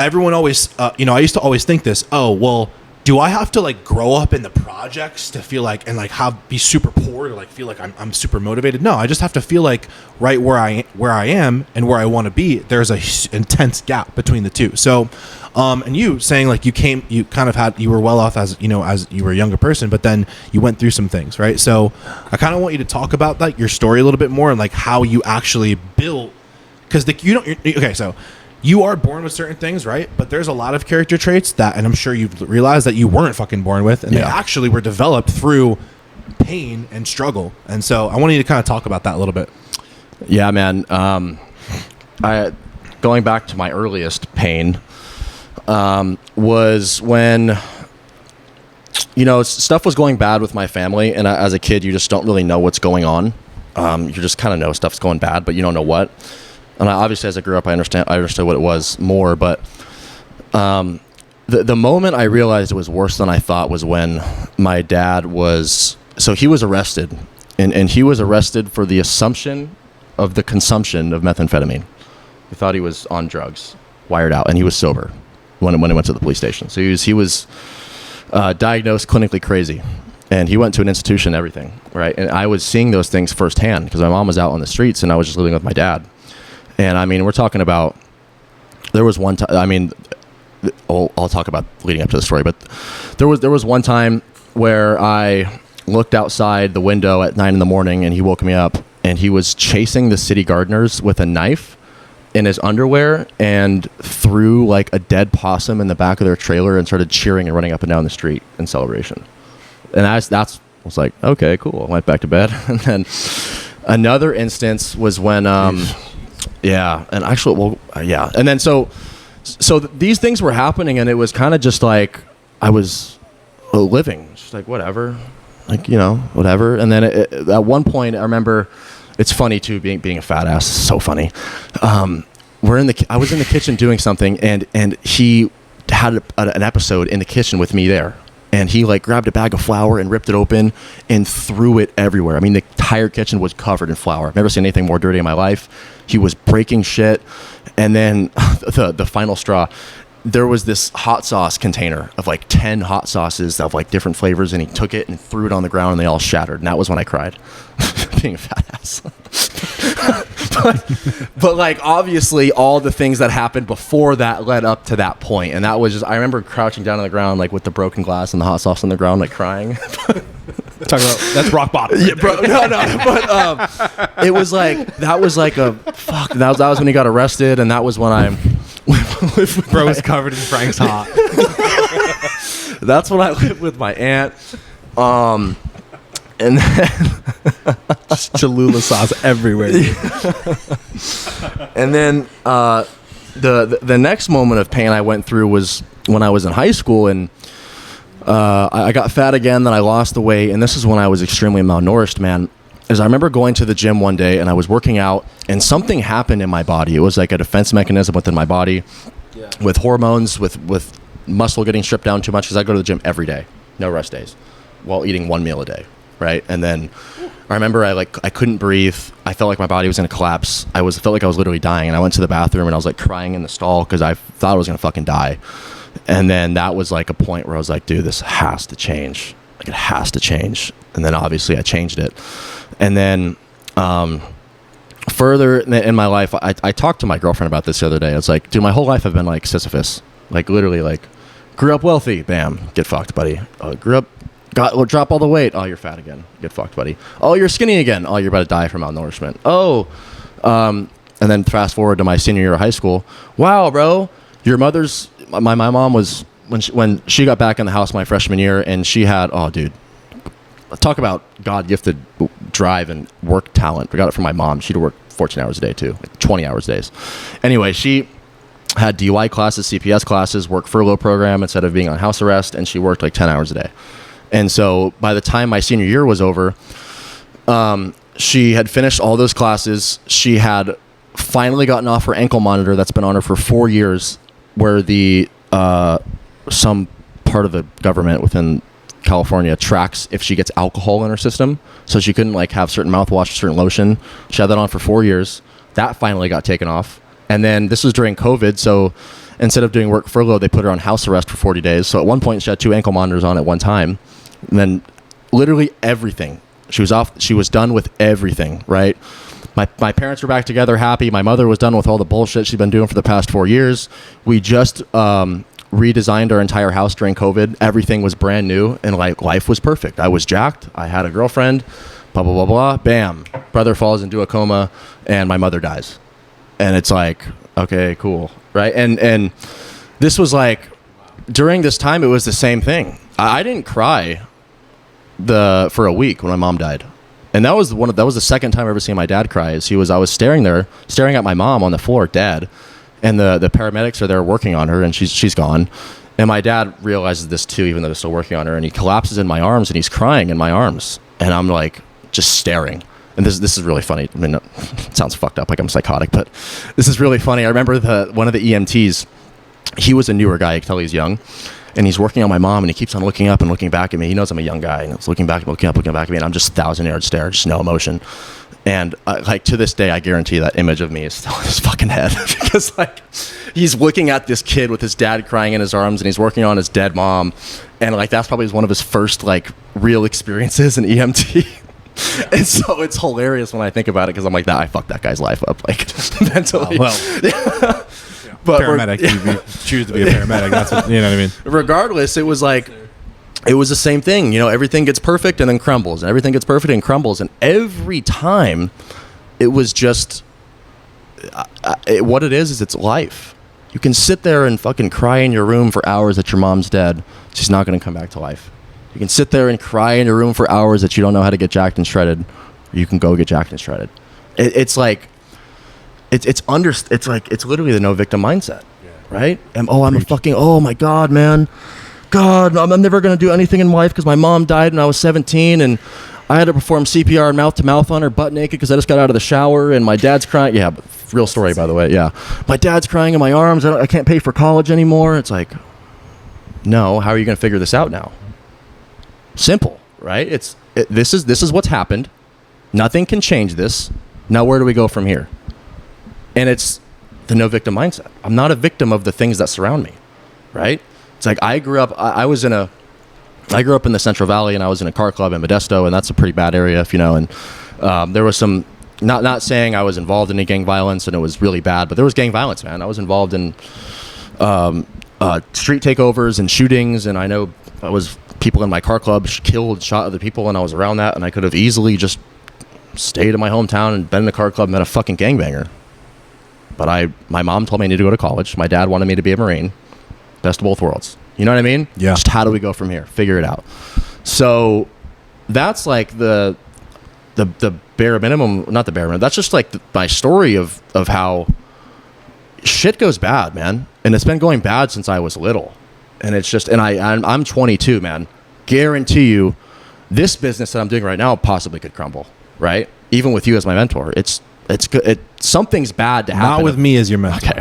Everyone always, I used to always think this, oh, well, do I have to like grow up in the projects to feel like, and like be super poor to like feel like I'm super motivated? No, I just have to feel like right where I am and where I want to be, there's a intense gap between the two. So, and you saying like you were well off as you were a younger person, but then you went through some things, right? So I kind of want you to talk about like your story a little bit more and like how you actually built, because so you are born with certain things, right? But there's a lot of character traits that, and I'm sure you've realized that you weren't fucking born with, and they actually were developed through pain and struggle. And so I want you to kind of talk about that a little bit. Yeah, man. Going back to my earliest pain was when, stuff was going bad with my family. And as a kid, you just don't really know what's going on. You just kind of know stuff's going bad, but you don't know what. And obviously, as I grew up, I understood what it was more. But the moment I realized it was worse than I thought was when my dad he was arrested. And he was arrested for the assumption of the consumption of methamphetamine. We thought he was on drugs, wired out, and he was sober when he went to the police station. So he was diagnosed clinically crazy. And he went to an institution and everything, right? And I was seeing those things firsthand because my mom was out on the streets and I was just living with my dad. And I mean, we're talking about, there was one time, I mean, I'll talk about leading up to the story, but there was one time where I looked outside the window at 9 a.m. and he woke me up and he was chasing the city gardeners with a knife in his underwear and threw like a dead possum in the back of their trailer and started cheering and running up and down the street in celebration. And I was like, okay, cool. I went back to bed. And then another instance was when, yeah, and actually, yeah. And then so these things were happening and it was kind of just like, I was living, just like, whatever, like, whatever. And then at one point I remember, it's funny too, being a fat ass is so funny. I was in the kitchen doing something and he had an episode in the kitchen with me there. And he like grabbed a bag of flour and ripped it open and threw it everywhere. I mean, the entire kitchen was covered in flour. I've never seen anything more dirty in my life. He was breaking shit. And then the final straw, there was this hot sauce container of like 10 hot sauces of like different flavors, and he took it and threw it on the ground, and they all shattered. And that was when I cried, being a fat ass. but like obviously all the things that happened before that led up to that point, and that was just, I remember crouching down on the ground like with the broken glass and the hot sauce on the ground, like crying. Talk about that's rock bottom. Yeah, bro. No, but it was like that was like a fuck. That was when he got arrested, and that was when I lived with Bro was covered in Frank's hot. That's when I lived with my aunt. And then Just Cholula sauce everywhere. and then the next moment of pain I went through was when I was in high school, and I got fat again. Then I lost the weight, and this is when I was extremely malnourished, man. As I remember going to the gym one day, and I was working out, and something happened in my body. It was like a defense mechanism within my body, with hormones, with muscle getting stripped down too much, because I go to the gym every day, no rest days, while eating one meal a day, right? And then I remember I couldn't breathe. I felt like my body was gonna collapse. Felt like I was literally dying, and I went to the bathroom, and I was like crying in the stall because I thought I was gonna fucking die. And then that was like a point where I was like, dude, this has to change. Like, it has to change. And then obviously I changed it. And then further in my life, I talked to my girlfriend about this the other day. I was like, dude, my whole life I've been like Sisyphus. Like, literally, like, grew up wealthy. Bam. Get fucked, buddy. Drop all the weight. Oh, you're fat again. Get fucked, buddy. Oh, you're skinny again. Oh, you're about to die from malnourishment. Oh. And then fast forward to my senior year of high school. Wow, bro. Your mother's... My mom was... When she got back in the house my freshman year, and she had... Oh, dude. Talk about God-gifted drive and work talent. I got it from my mom. She'd work 14 hours a day, too. Like 20 hours days. Anyway, she had DUI classes, CPS classes, work furlough program instead of being on house arrest, and she worked like 10 hours a day. And so by the time my senior year was over, she had finished all those classes. She had finally gotten off her ankle monitor that's been on her for 4 years, where the some part of the government within California tracks if she gets alcohol in her system. So she couldn't like have certain mouthwash, certain lotion. She had that on for 4 years. That finally got taken off. And then this was during COVID, so instead of doing work furlough, they put her on house arrest for 40 days. So at one point, she had 2 ankle monitors on at one time. And then literally everything. She was off. She was done with everything, right? My parents were back together, happy. My mother was done with all the bullshit she'd been doing for the past 4 years. We just redesigned our entire house during COVID. Everything was brand new, and like life was perfect. I was jacked. I had a girlfriend, blah, blah, blah, blah. Bam. Brother falls into a coma, and my mother dies. And it's like, okay, cool, right? And this was like, during this time, it was the same thing. I didn't cry for a week when my mom died. And that was the second time I ever seen my dad cry. I was staring at my mom on the floor, dead, and the paramedics are there working on her, and she's gone. And my dad realizes this too, even though they're still working on her, and he collapses in my arms, and he's crying in my arms, and I'm like just staring. And this is really funny. I mean, it sounds fucked up, like I'm psychotic, but this is really funny. I remember one of the EMTs. He was a newer guy. I can tell he's young. And he's working on my mom, and he keeps on looking up and looking back at me. He knows I'm a young guy, and he's looking back, looking back at me, and I'm just 1,000-yard stare, just no emotion. And like to this day, I guarantee that image of me is still in his fucking head because like he's looking at this kid with his dad crying in his arms, and he's working on his dead mom, and like that's probably one of his first like real experiences in EMT. And so it's hilarious when I think about it because I'm like, I fucked that guy's life up like mentally. Well. But paramedic, you choose to be a paramedic. That's what, you know what I mean. Regardless, it was like, it was the same thing. You know, everything gets perfect and then crumbles, and everything gets perfect and crumbles, and every time, it was just what it is it's life. You can sit there and fucking cry in your room for hours that your mom's dead. She's not going to come back to life. You can sit there and cry in your room for hours that you don't know how to get jacked and shredded. Or you can go get jacked and shredded. It's like. It's literally the no victim mindset, right? And oh my God, man. God, I'm never going to do anything in life because my mom died when I was 17 and I had to perform CPR mouth to mouth on her butt naked because I just got out of the shower and my dad's crying. Yeah, real story, by the way. Yeah. My dad's crying in my arms. I can't pay for college anymore. It's like, no, how are you going to figure this out now? Simple, right? This is what's happened. Nothing can change this. Now, where do we go from here? And it's the no victim mindset. I'm not a victim of the things that surround me. right? It's like I grew up in the Central Valley, and I was in a car club in Modesto, and that's a pretty bad area, if you know. And there was some, not saying I was involved in any gang violence, and it was really bad, but there was gang violence, man. I was involved in street takeovers and shootings, and I know people in my car club shot other people, and I was around that, and I could have easily just stayed in my hometown and been in a car club and met a fucking gangbanger. But my mom told me I needed to go to college. My dad wanted me to be a Marine. Best of both worlds. You know what I mean? Yeah. Just how do we go from here? Figure it out. So that's like the bare minimum, not the bare minimum. That's just like my story of how shit goes bad, man. And it's been going bad since I was little. And it's just, and I'm 22, man. Guarantee you, this business that I'm doing right now possibly could crumble, right? Even with you as my mentor, it's good. Something's bad to happen. Not with me as your mentor. Okay.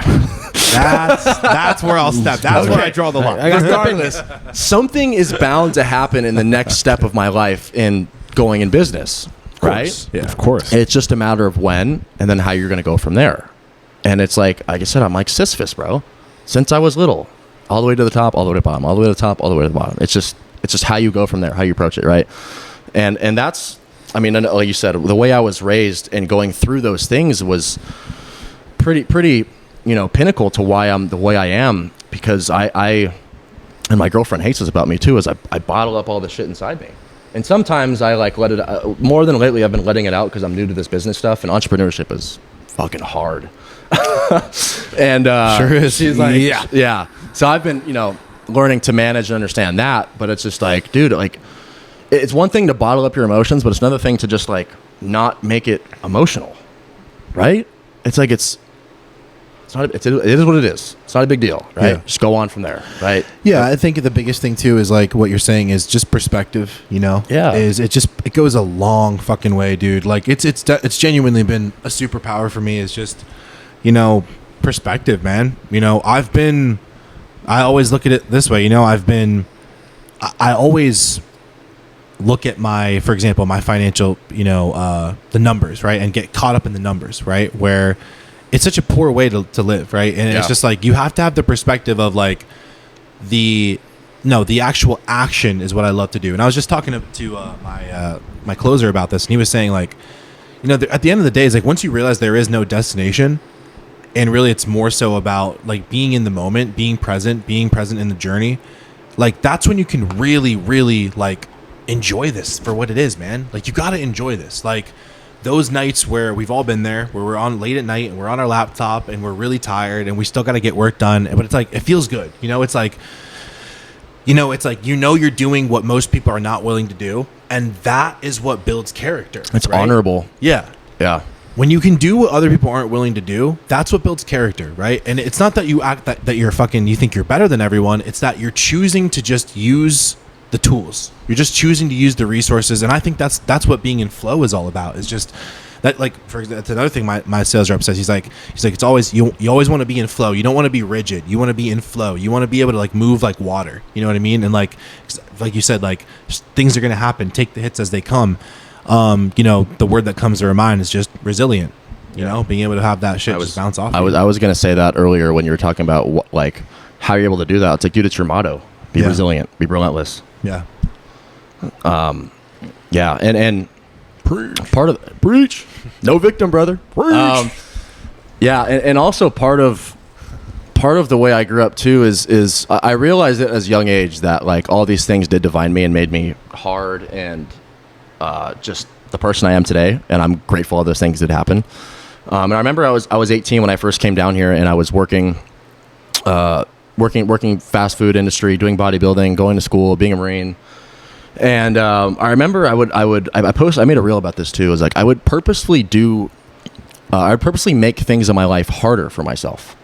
That's where I'll step. That's where I draw the line. Regardless, something is bound to happen in the next step of my life in going in business, right? Yeah, of course. It's just a matter of when and then how you're going to go from there. And it's like I said, I'm like Sisyphus, bro. Since I was little, all the way to the top, all the way to the bottom, all the way to the top, all the way to the bottom. It's just how you go from there, how you approach it, right? And that's, I mean, like you said, the way I was raised and going through those things was pretty, pinnacle to why I'm the way I am, because I and my girlfriend hates this about me too, is I bottle up all the shit inside me. And sometimes I like let it, more than lately I've been letting it out because I'm new to this business stuff, and entrepreneurship is fucking hard. And sure is. She's like, yeah. So I've been, learning to manage and understand that, but it's just like, dude, like, it's one thing to bottle up your emotions, but it's another thing to just like not make it emotional, right? It's like it is what it is. It's not a big deal, right? Yeah. Just go on from there, right? Yeah, I think the biggest thing too is like what you're saying is just perspective. Yeah. It goes a long fucking way, dude. Like it's genuinely been a superpower for me. Is just perspective, man. I always look at it this way. I always look at for example, my financial, the numbers, right? And get caught up in the numbers, right? Where it's such a poor way to live, right? And it's just like, you have to have the perspective of like the actual action is what I love to do. And I was just talking to my closer about this, and he was saying like, at the end of the day, it's like, once you realize there is no destination, and really it's more so about like being in the moment, being present in the journey, like that's when you can really, really like enjoy this for what it is, man. Like you got to enjoy this. Like those nights where we've all been there, where we're on late at night and we're on our laptop and we're really tired and we still got to get work done, but it's like, it feels good. It's like, you're doing what most people are not willing to do. And that is what builds character. It's right? honorable. Yeah. Yeah. When you can do what other people aren't willing to do, that's what builds character, right? And it's not that you act that you're you think you're better than everyone. It's that you're choosing to just use the tools. You're just choosing to use the resources. And I think that's what being in flow is all about. Is just that, like, for example, that's another thing my sales rep says. He's like, it's always, you always want to be in flow. You don't want to be rigid. You want to be in flow. You want to be able to like move like water. You know what I mean? And like you said, like things are going to happen. Take the hits as they come. The word that comes to our mind is just resilient. Being able to have that shit just bounce off. I was going to say that earlier when you were talking about how you're able to do that. It's like, dude, it's your motto. Be resilient. Be relentless. Yeah. Yeah. And part of preach. No victim, brother. Preach. Yeah. And also part of the way I grew up too is I realized it as a young age that like all these things did define me and made me hard and just the person I am today, and I'm grateful all those things did happen. And I remember I was 18 when I first came down here, and I was working fast food industry, doing bodybuilding, going to school, being a Marine. And I remember I made a reel about this too. It was like I would purposely make things in my life harder for myself,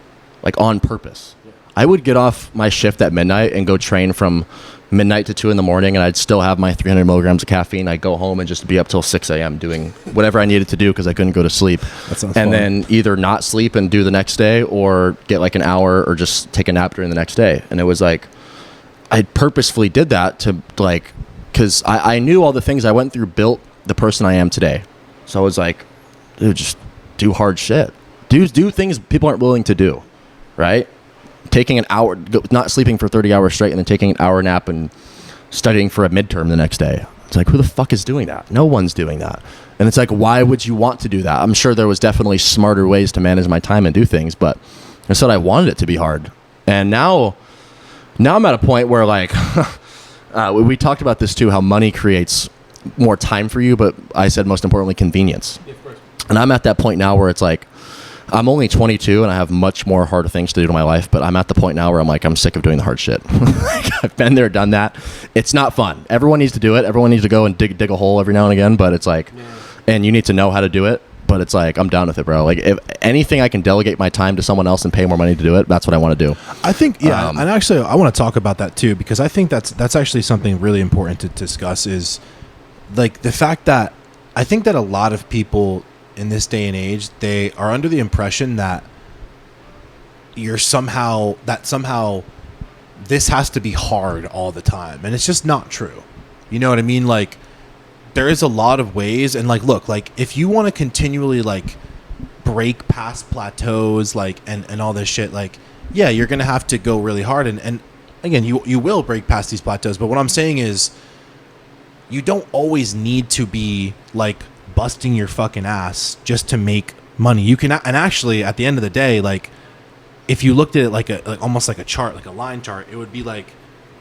like on purpose. I would get off my shift at midnight and go train from midnight to 2 a.m, and I'd still have my 300 milligrams of caffeine. I'd go home and just be up till 6 a.m. doing whatever I needed to do because I couldn't go to sleep. That sounds and fun. Then either not sleep and do the next day, or get like an hour, or just take a nap during the next day. And it was like I purposefully did that to like, because I knew all the things I went through built the person I am today. So I was like, dude, just do hard shit. Do things people aren't willing to do, right? taking an hour, not sleeping for 30 hours straight, and then taking an hour nap and studying for a midterm the next day. It's like, who the fuck is doing that? No one's doing that. And it's like, why would you want to do that? I'm sure there was definitely smarter ways to manage my time and do things, but I said I wanted it to be hard. And now I'm at a point where, like, we talked about this too, how money creates more time for you, but I said most importantly, convenience. Yeah, of course. And I'm at that point now where it's like, I'm only 22 and I have much more harder things to do in my life, but I'm at the point now where I'm like, I'm sick of doing the hard shit. I've been there, done that. It's not fun. Everyone needs to do it. Everyone needs to go and dig a hole every now and again, but it's like, and you need to know how to do it, but it's like, I'm down with it, bro. Like, if anything I can delegate my time to someone else and pay more money to do it, that's what I want to do. I think, yeah, and actually I want to talk about that too, because I think that's actually something really important to discuss, is like the fact that I think that a lot of people in this day and age, they are under the impression that somehow this has to be hard all the time, and it's just not true. You know what I mean? Like, there is a lot of ways, and like, look, like, if you want to continually like break past plateaus, like, and all this shit, like, yeah, you're gonna have to go really hard, and again, you will break past these plateaus, but what I'm saying is, you don't always need to be like busting your fucking ass just to make money. You can, and actually at the end of the day, like, if you looked at it like almost like a chart, like a line chart, it would be like,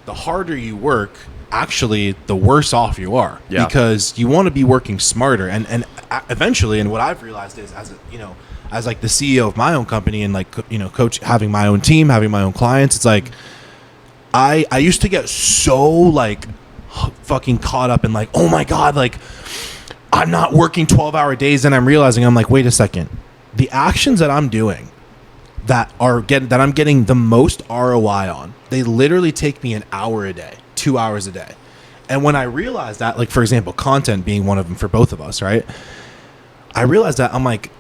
the harder you work, actually the worse off you are. Yeah. Because you want to be working smarter, and eventually, and what I've realized is, as like the CEO of my own company, and like, coach, having my own team, having my own clients, it's like I used to get so like fucking caught up in like, oh my God, like, I'm not working 12-hour days, and I'm realizing, I'm like, wait a second, the actions that I'm doing that I'm getting the most ROI on, they literally take me an hour a day, 2 hours a day. And when I realized that, like, for example, content being one of them for both of us, right? I realized that I'm like,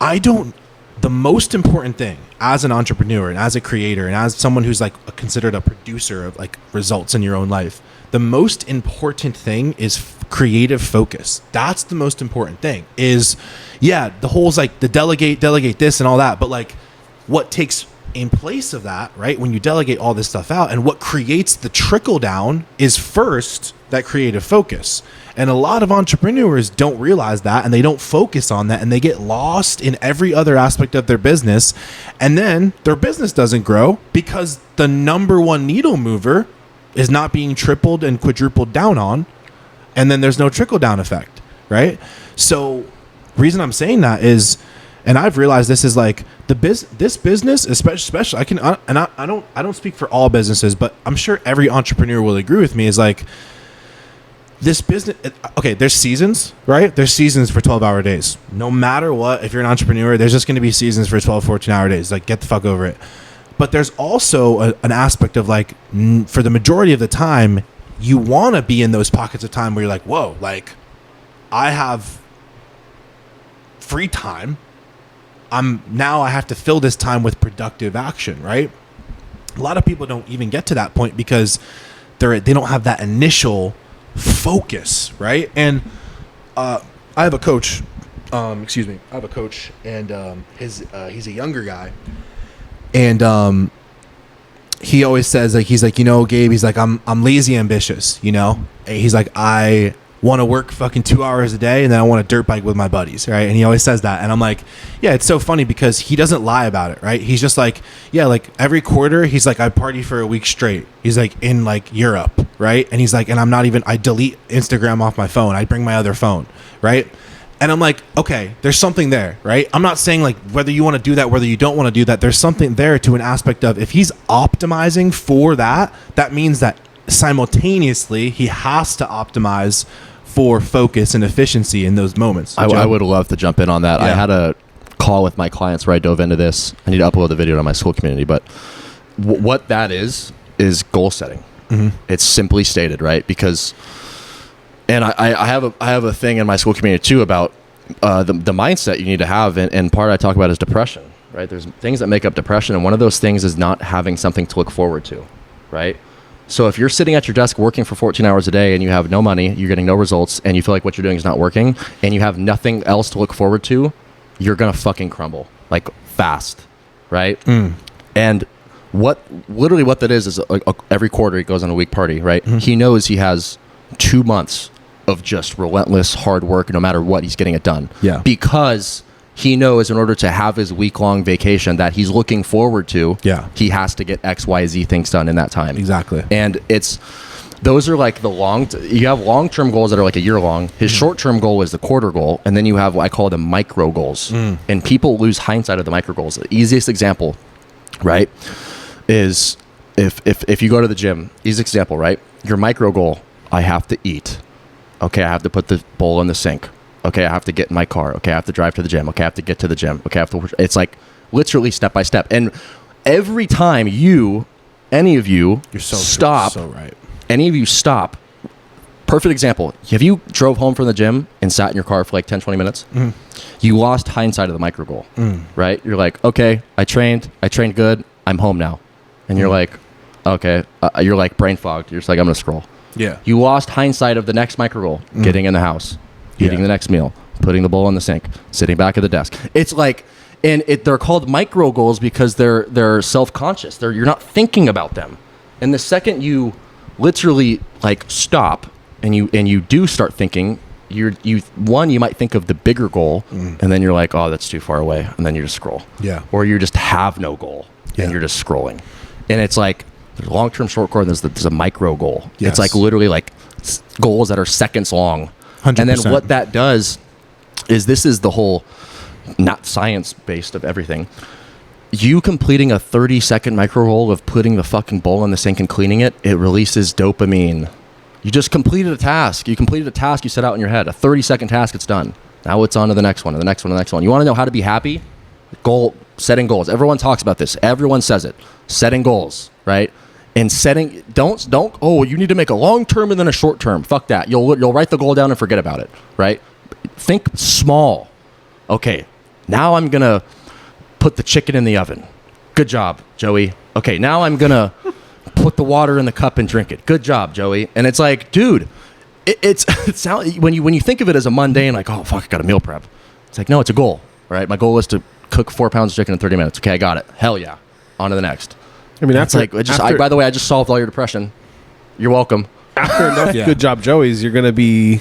the most important thing as an entrepreneur and as a creator and as someone who's like considered a producer of like results in your own life, the most important thing is creative focus. That's the most important thing. Is, yeah, the whole's like the delegate this and all that, but like, what takes in place of that, right, when you delegate all this stuff out, and what creates the trickle down is first that creative focus. And a lot of entrepreneurs don't realize that, and they don't focus on that, and they get lost in every other aspect of their business, and then their business doesn't grow because the number one needle mover is not being tripled and quadrupled down on, and then there's no trickle down effect, right? So reason I'm saying that is, and I've realized this is like this business, especially I don't speak for all businesses, but I'm sure every entrepreneur will agree with me, is like, this business, okay, there's seasons, right? There's seasons for 12-hour days. No matter what, if you're an entrepreneur, there's just going to be seasons for 12, 14-hour days. Like, get the fuck over it. But there's also an aspect of like, for the majority of the time, you want to be in those pockets of time where you're like, whoa, like, I have free time. I have to fill this time with productive action, right? A lot of people don't even get to that point because they don't have that initial focus, right? And I have a coach. I have a coach, and he's a younger guy, and he always says, like, he's like, Gabe, he's like, I'm lazy ambitious, and he's like, I want to work fucking 2 hours a day, and then I want a dirt bike with my buddies, right? And he always says that, and I'm like, yeah, it's so funny because he doesn't lie about it, right? He's just like, yeah, like every quarter, he's like, I party for a week straight. He's like in like Europe, right? And he's like, and I delete Instagram off my phone. I bring my other phone, right? And I'm like, okay, there's something there, right? I'm not saying like whether you want to do that, whether you don't want to do that, there's something there to an aspect of, if he's optimizing for that, that means that simultaneously he has to optimize for focus and efficiency in those moments. I would love to jump in on that. Yeah. I had a call with my clients where I dove into this. I need to upload the video to my school community, but what that is goal setting. Mm-hmm. It's simply stated, right? Because, and I have a thing in my school community too about the mindset you need to have, and part I talk about is depression, right? There's things that make up depression, and one of those things is not having something to look forward to, right? So if you're sitting at your desk working for 14 hours a day and you have no money, you're getting no results, and you feel like what you're doing is not working, and you have nothing else to look forward to, you're going to fucking crumble, like, fast, right? And literally what that is every quarter he goes on a week party, right? Mm-hmm. He knows he has 2 months of just relentless hard work, no matter what, he's getting it done. Yeah. Because he knows in order to have his week-long vacation that he's looking forward to, he has to get XYZ things done in that time. Exactly. And those are like you have long-term goals that are like a year long. His short-term goal is the quarter goal. And then you have what I call the micro goals. And people lose hindsight of the micro goals. The easiest example, right, is if you go to the gym, easiest example, right? Your micro goal, I have to eat. Okay, I have to put the bowl in the sink. Okay, I have to get in my car. Okay, I have to drive to the gym. Okay, I have to get to the gym. Okay, I have to. It's like literally step by step. And every time any of you stop, so right. Any of you stop. Perfect example. Have you drove home from the gym and sat in your car for like 10, 20 minutes? You lost hindsight of the micro goal, right? You're like, okay, I trained good. I'm home now. And you're like, okay, you're like brain fogged. You're just like, I'm going to scroll. Yeah. You lost hindsight of the next micro goal, getting in the house, eating the next meal, putting the bowl in the sink, sitting back at the desk. It's like, and they're called micro goals because they're self-conscious. You're not thinking about them. And the second you literally like stop and you do start thinking, you might think of the bigger goal, and then you're like, oh, that's too far away, and then you just scroll. Yeah. Or you just have no goal, and you're just scrolling. And it's like there's long-term, short-term, there's a micro goal. Yes. It's like literally like goals that are seconds long. 100%. And then what that does is, this is the whole, not science-based of everything. You completing a 30-second micro goal of putting the fucking bowl in the sink and cleaning it, it releases dopamine. You just completed a task. You completed a task you set out in your head. A 30-second task, it's done. Now it's on to the next one, and the next one, and the next one. You want to know how to be happy? Setting goals. Everyone talks about this. Everyone says it. Setting goals, right? And don't, oh, you need to make a long term and then a short term. Fuck that. You'll write the goal down and forget about it, right? Think small. Okay, now I'm going to put the chicken in the oven. Good job, Joey. Okay, now I'm going to put the water in the cup and drink it. Good job, Joey. And it's like, dude, it sounds, when you think of it as a mundane, like, oh, fuck, I got a meal prep. It's like, no, it's a goal, right? My goal is to cook 4 pounds of chicken in 30 minutes. Okay, I got it. Hell yeah. On to the next. I mean, that's like, by the way, I just solved all your depression. You're welcome. After enough good job, Joey's, you're going to be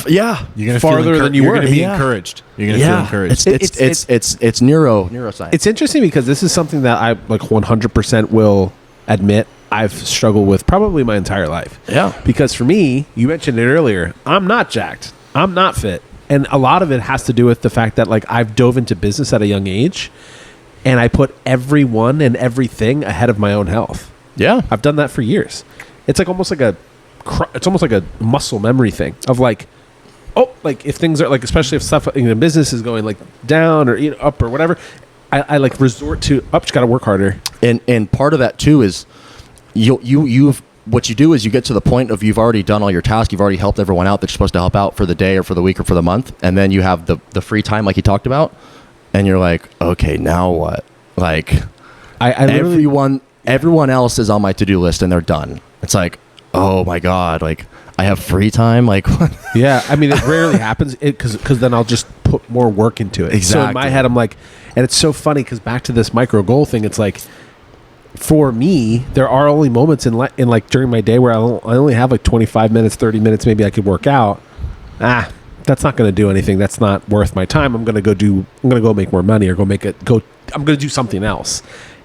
you're gonna farther than you you're were. Going to be encouraged. You're going to feel encouraged. It's neuroscience. It's interesting because this is something that I like 100% will admit I've struggled with probably my entire life. Yeah. Because for me, you mentioned it earlier, I'm not jacked. I'm not fit. And a lot of it has to do with the fact that like I've dove into business at a young age, and I put everyone and everything ahead of my own health. Yeah. I've done that for years. It's like almost like a muscle memory thing of like, oh, like if things are like, especially if stuff in the business is going like down or up or whatever, I like resort to, just got to work harder. And part of that too is what you do is you get to the point of you've already done all your tasks. You've already helped everyone out that you're supposed to help out for the day or for the week or for the month. And then you have the free time like you talked about. And you're like, okay, now what? Like, everyone else is on my to-do list and they're done. It's like, oh my God, like I have free time. Like, what? Yeah, I mean, it rarely happens because then I'll just put more work into it. Exactly. So in my head, I'm like, and it's so funny because back to this micro goal thing, it's like, for me, there are only moments in like during my day where I only have like 25 minutes, 30 minutes, maybe I could work out. That's not going to do anything. That's not worth my time. I'm going to go make more money or I'm going to do something else.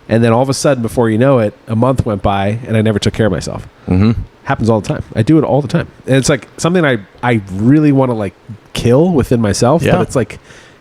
And then all of a sudden, before you know it, a month went by and I never took care of myself. Mm-hmm. Happens all the time. I do it all the time. And it's like something I really want to like kill within myself. Yeah. But it's like,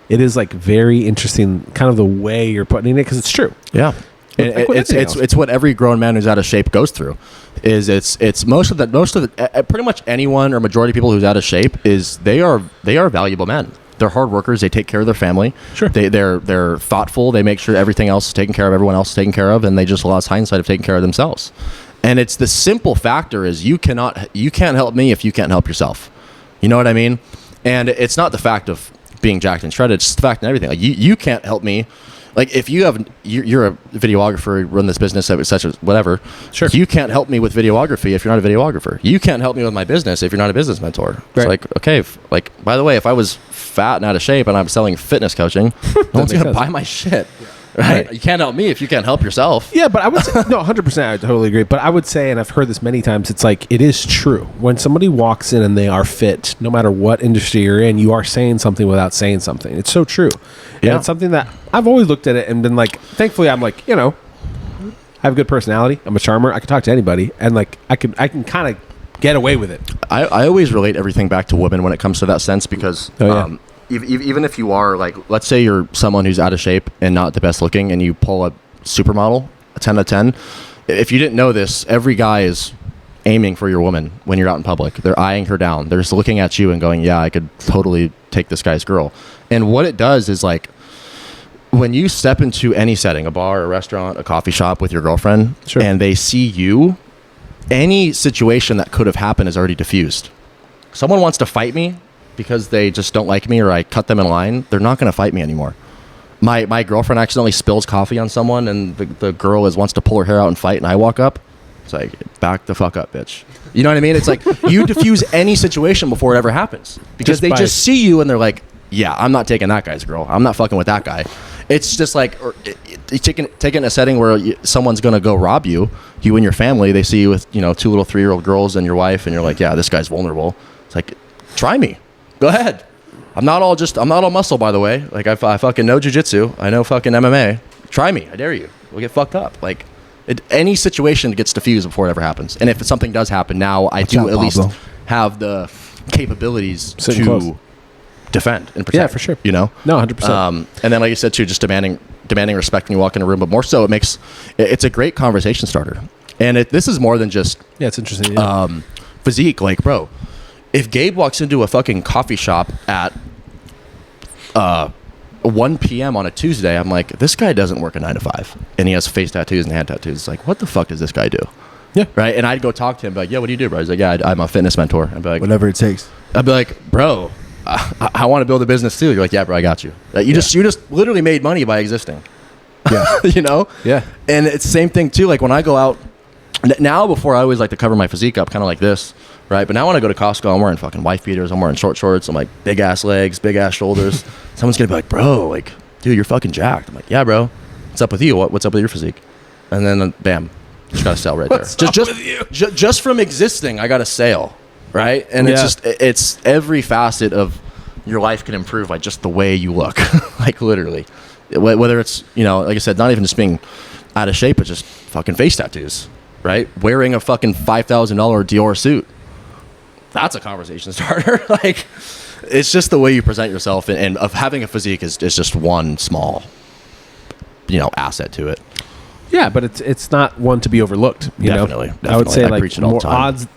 it is like very interesting kind of the way you're putting it because it's true. Yeah. And it's what every grown man who's out of shape goes through. Is it's most of the pretty much anyone or majority of people who's out of shape is they are valuable men. They're hard workers. They take care of their family. Sure. They're thoughtful. They make sure everything else is taken care of. Everyone else is taken care of, and they just lost hindsight of taking care of themselves. And it's the simple factor is you can't help me if you can't help yourself. You know what I mean? And it's not the fact of being jacked and shredded. It's the fact and everything. Like you can't help me. Like if you're a videographer, you run this business, such as whatever. Sure. You can't help me with videography if you're not a videographer. You can't help me with my business if you're not a business mentor. Right. It's like, okay, by the way, if I was fat and out of shape and I'm selling fitness coaching, no one's going to buy my shit. right? You can't help me if you can't help yourself. Yeah, but I would say, no, 100%, I totally agree. But I would say, and I've heard this many times, it's like, it is true. When somebody walks in and they are fit, no matter what industry you're in, you are saying something without saying something. It's so true. Yeah. And it's something that I've always looked at it and been like, thankfully, I'm like, I have a good personality. I'm a charmer. I can talk to anybody. And like, I can kind of get away with it. I always relate everything back to women when it comes to that sense because even if you are like, let's say you're someone who's out of shape and not the best looking and you pull a supermodel, a 10 out of 10, if you didn't know this, every guy is aiming for your woman when you're out in public. They're eyeing her down. They're just looking at you and going, yeah, I could totally take this guy's girl. And what it does is like, when you step into any setting, a bar, a restaurant, a coffee shop with your girlfriend, Sure. and they see you, any situation that could have happened is already diffused. Someone wants to fight me because they just don't like me or I cut them in line, they're not going to fight me anymore. My girlfriend accidentally spills coffee on someone and the girl wants to pull her hair out and fight and I walk up. It's like, back the fuck up, bitch. You know what I mean? It's like you diffuse any situation before it ever happens because they just see you and they're like, yeah, I'm not taking that guy's girl. I'm not fucking with that guy. It's just like taking a setting where someone's going to go rob you and your family. They see you with 2 little 3-year-old girls and your wife and you're like, yeah, this guy's vulnerable. It's like, try me. Go ahead. I'm not all muscle, by the way. Like I fucking know jiu-jitsu. I know fucking MMA. Try me. I dare you. We'll get fucked up. Like any situation gets diffused before it ever happens. And if something does happen now, I do at least have the capabilities Sitting to close. Defend and protect. Yeah, for sure. No, 100%. And then like you said too, just demanding respect when you walk in a room, but more so it's a great conversation starter. And this is more than just It's interesting. Yeah. Physique. Like, bro, if Gabe walks into a fucking coffee shop at 1 p.m. on a Tuesday, I'm like, this guy doesn't work a 9 to 5, and he has face tattoos and hand tattoos. It's like, what the fuck does this guy do? Yeah. Right. And I'd go talk to him, be like, yeah, what do you do, bro? He's like, yeah, I'm a fitness mentor. I'd be like, Whatever it takes. I'd be like, bro, I want to build a business too. You're like, yeah, bro, I got you. You just literally made money by existing. Yeah. Yeah. And it's the same thing too. Like when I go out now, before I always like to cover my physique up, kind of like this, right? But now when I go to Costco, I'm wearing fucking wife beaters. I'm wearing short shorts. I'm like big ass legs, big ass shoulders. Someone's gonna be like, bro, like, dude, you're fucking jacked. I'm like, yeah, bro. What's up with you? What's up with your physique? And then bam, just got a sale right there. Just from existing, I got a sale. Right. And it's every facet of your life can improve by just the way you look. Like literally, whether it's, like I said, not even just being out of shape, but just fucking face tattoos, right? Wearing a fucking $5,000 Dior suit. That's a conversation starter. Like it's just the way you present yourself and of having a physique is just one small, asset to it. Yeah. But it's not one to be overlooked. Definitely. I would say like preach it all more the time. odds.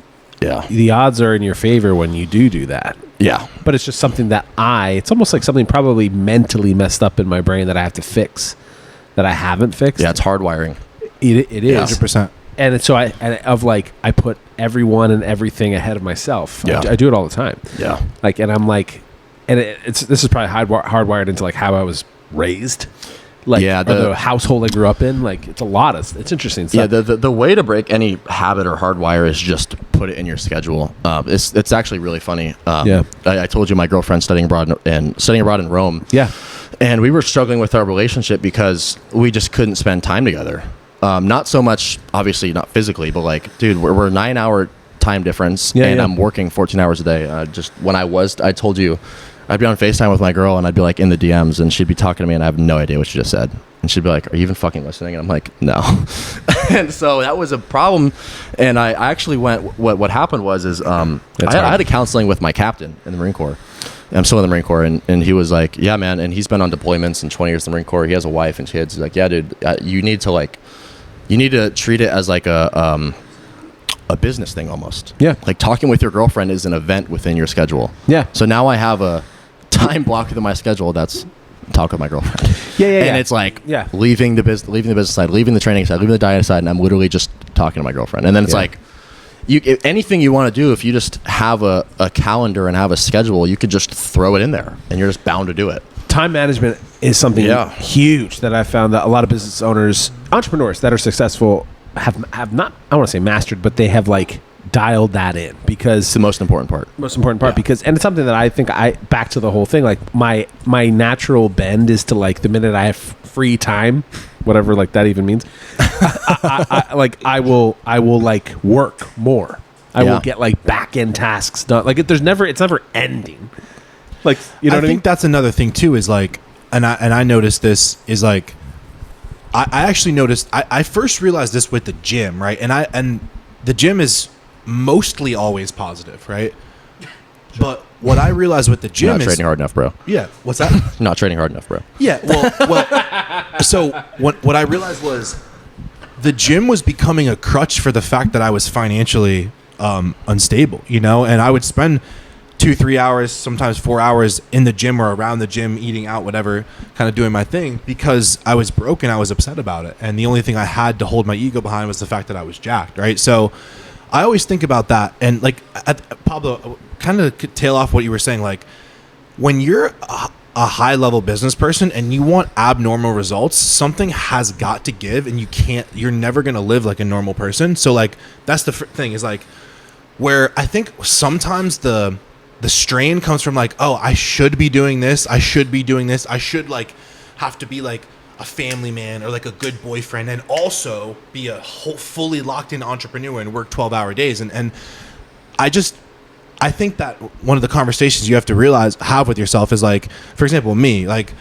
Yeah. The odds are in your favor when you do that. Yeah. But it's just something that it's almost like something probably mentally messed up in my brain that I have to fix, that I haven't fixed. Yeah, it's hardwiring. It is. 100%. And so I put everyone and everything ahead of myself. Yeah. I do it all the time. Yeah. Like, and I'm like, and this is probably hardwired into like how I was raised. Like, yeah, or the household I grew up in. Like, it's it's interesting stuff. Yeah, the way to break any habit or hardwire is just put it in your schedule. It's actually really funny. I told you my girlfriend's studying abroad in Rome. Yeah. And we were struggling with our relationship because we just couldn't spend time together. Not so much, obviously, not physically, but like, dude, we're 9-hour time difference, and I'm working 14 hours a day. Just when I told you, I'd be on FaceTime with my girl, and I'd be like in the DMs, and she'd be talking to me, and I have no idea what she just said. And she'd be like, "Are you even fucking listening?" And I'm like, "No." And so that was a problem. And I actually went. What happened was I had a counseling with my captain in the Marine Corps. I'm still in the Marine Corps, and he was like, "Yeah, man." And he's been on deployments and 20 years in the Marine Corps. He has a wife and kids. He's like, "Yeah, dude, you need to treat it as like a business thing almost. Yeah. Like talking with your girlfriend is an event within your schedule. Yeah. So now I have a time block within my schedule that's talk with my girlfriend. And it's like leaving the business side, leaving the training side, leaving the diet side, and I'm literally just talking to my girlfriend. And then it's like, if anything you want to do, if you just have a calendar and have a schedule, you could just throw it in there, and you're just bound to do it. Time management is something huge that I found that a lot of business owners, entrepreneurs that are successful have not, I want to say mastered, but they have like dialed that in because It's the most important part. because and it's something that I think back to the whole thing, like my natural bend is to, like, the minute I have free time, whatever like that even means, I will like work more. I will get like back end tasks done. Like it's never ending. Like, you know what I mean? I think that's another thing too, is like, and I noticed this is like, I actually noticed, I first realized this with the gym, right? And the gym is mostly always positive, right? But what I realized with the gym Not is training hard enough, bro. Yeah, what's that? Not training hard enough, bro. Yeah, well. So what I realized was the gym was becoming a crutch for the fact that I was financially unstable, you know, and I would spend 2-3 hours, sometimes 4 hours in the gym or around the gym, eating out, whatever, kind of doing my thing because I was broke and I was upset about it. And the only thing I had to hold my ego behind was the fact that I was jacked, right? So I always think about that. And like, Pablo, kind of tail off what you were saying, like when you're a high level business person and you want abnormal results, something has got to give, and you're never going to live like a normal person. So like, that's the thing, is like, where I think sometimes the strain comes from like, oh, I should be doing this. I should like have to be like a family man or like a good boyfriend and also be a whole fully locked in entrepreneur and work 12-hour days. And I think that one of the conversations you have to have with yourself is like, for example, me, like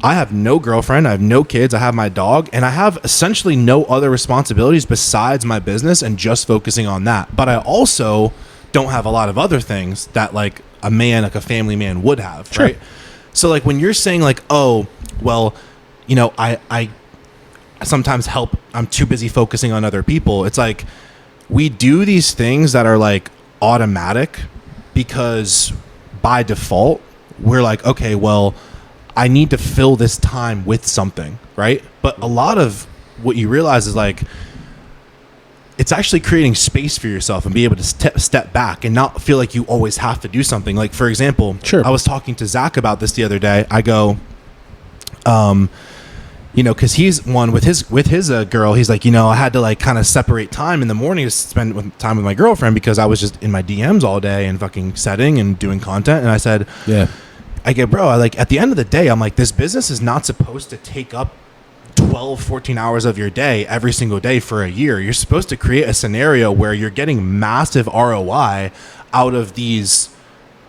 I have no girlfriend, I have no kids, I have my dog, and I have essentially no other responsibilities besides my business and just focusing on that. But I also don't have a lot of other things that like a man, like a family man would have, sure. Right? So like when you're saying like, oh, well, you know, I sometimes I'm too busy focusing on other people. It's like we do these things that are like automatic because by default we're like, okay, well, I need to fill this time with something, right? But a lot of what you realize is like, it's actually creating space for yourself and be able to step back and not feel like you always have to do something. Like, for example, sure. I was talking to Zach about this the other day. I go, you know, because he's one with his girl. He's like, you know, I had to like kind of separate time in the morning to spend time with my girlfriend because I was just in my DMs all day and fucking setting and doing content. And I said, yeah, I get, bro, I like at the end of the day, I'm like, this business is not supposed to take up 12-14 hours of your day every single day for a year. You're supposed to create a scenario where you're getting massive ROI out of these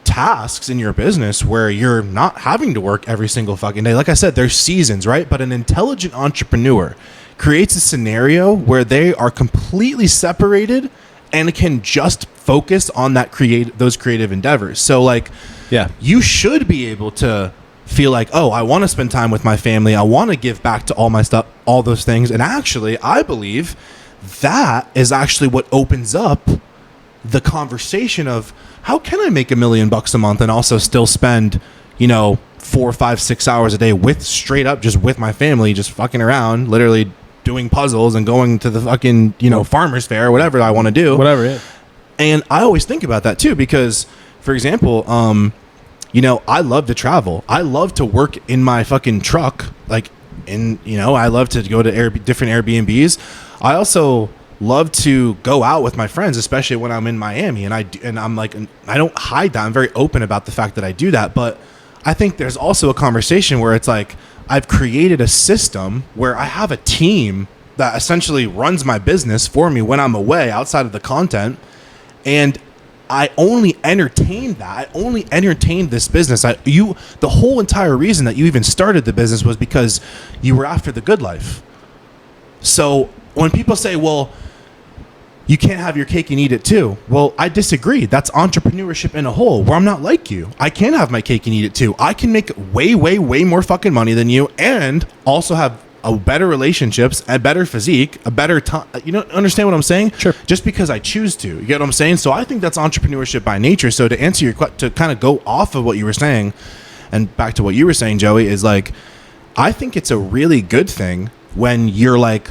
tasks in your business where you're not having to work every single fucking day. Like I said, there's seasons, right? But an intelligent entrepreneur creates a scenario where they are completely separated and can just focus on those creative endeavors. So like, yeah, you should be able to feel like, oh, I want to spend time with my family. I want to give back to all my stuff, all those things. And actually, I believe that is actually what opens up the conversation of how can I make $1 million a month and also still spend, you know, 4, 5, 6 hours a day just with my family, just fucking around, literally doing puzzles and going to the fucking, you know, farmer's fair or whatever I want to do. Whatever, yeah. And I always think about that too, because, for example, you know, I love to travel. I love to work in my fucking truck. Like, you know, I love to go to different Airbnbs. I also love to go out with my friends, especially when I'm in Miami. And I'm like, I don't hide that. I'm very open about the fact that I do that. But I think there's also a conversation where it's like, I've created a system where I have a team that essentially runs my business for me when I'm away outside of the content. And I only entertained that. I only entertained this business. The whole entire reason that you even started the business was because you were after the good life. So when people say, well, you can't have your cake and eat it too. Well, I disagree. That's entrepreneurship in a whole, where I'm not like you. I can have my cake and eat it too. I can make way, way, way more fucking money than you and also have a better relationships, a better physique, a better time. You don't understand what I'm saying? Sure. Just because I choose to. You get what I'm saying? So I think that's entrepreneurship by nature. So to answer your question, to kind of go off of what you were saying and back to what you were saying, Joey, is like, I think it's a really good thing when you're like,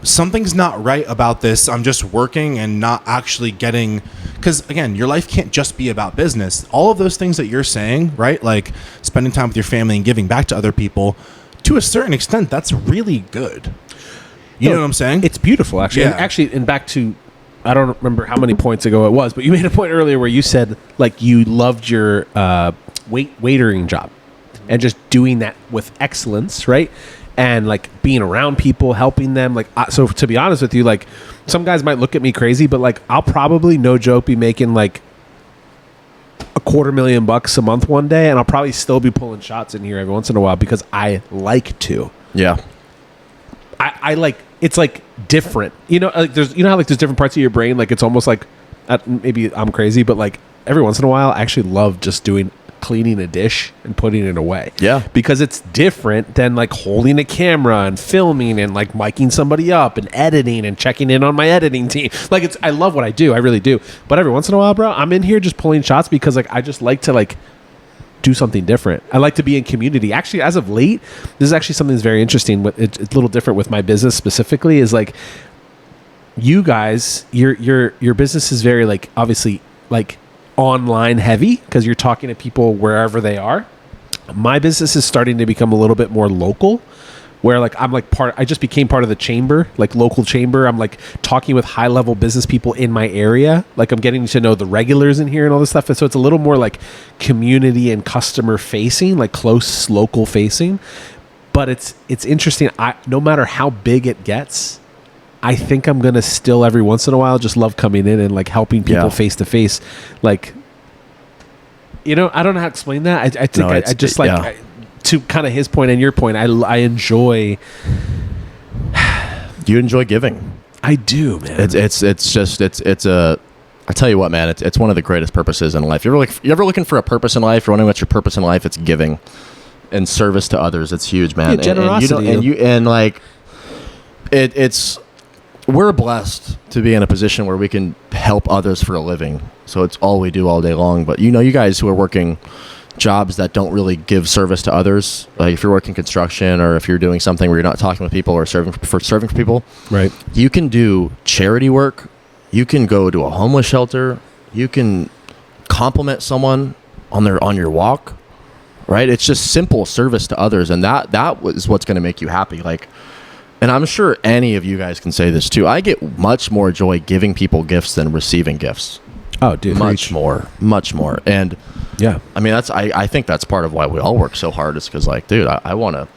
something's not right about this. I'm just working and not actually getting, because again, your life can't just be about business. All of those things that you're saying, right? Like spending time with your family and giving back to other people, to a certain extent, that's really good. You know what I'm saying? It's beautiful, actually. Yeah. And actually, and back to I don't remember how many points ago it was, but you made a point earlier where you said like you loved your waitering job and just doing that with excellence, right? And like being around people, helping them. Like, so to be honest with you, like some guys might look at me crazy, but like I'll probably, no joke, be making like $250,000 a month one day, and I'll probably still be pulling shots in here every once in a while because I like to. Yeah. I like, it's like different, you know, like there's, you know how like there's different parts of your brain, like it's almost like maybe I'm crazy, but like every once in a while I actually love just cleaning a dish and putting it away. Yeah. Because it's different than like holding a camera and filming and like miking somebody up and editing and checking in on my editing team. Like I love what I do. I really do. But every once in a while, bro, I'm in here just pulling shots because like I just like to like do something different. I like to be in community. Actually, as of late, this is actually something that's very interesting. It's a little different with my business specifically is like you guys, your business is very like obviously like online heavy because you're talking to people wherever they are. My business is starting to become a little bit more local where like I'm like I just became part of the chamber, like local chamber. I'm like talking with high level business people in my area. Like I'm getting to know the regulars in here and all this stuff. And so it's a little more like community and customer facing, like close local facing. But it's interesting. No matter how big it gets, I think I'm going to still every once in a while just love coming in and like helping people face to face. Like, you know, I don't know how to explain that. I think I just like to kind of his point and your point. I enjoy. You enjoy giving. I do, man. It's a. I tell you what, man. It's one of the greatest purposes in life. You're ever looking for a purpose in life? You're wondering what's your purpose in life? It's giving and service to others. It's huge, man. Yeah, generosity. It's. We're blessed to be in a position where we can help others for a living. So it's all we do all day long. But you know, you guys who are working jobs that don't really give service to others, like if you're working construction or if you're doing something where you're not talking with people or serving for people, right? You can do charity work. You can go to a homeless shelter. You can compliment someone on your walk, right? It's just simple service to others, and that is what's going to make you happy. Like. And I'm sure any of you guys can say this too. I get much more joy giving people gifts than receiving gifts. Oh, dude. Much more. And yeah, I mean, I think that's part of why we all work so hard is because like, dude, I want to,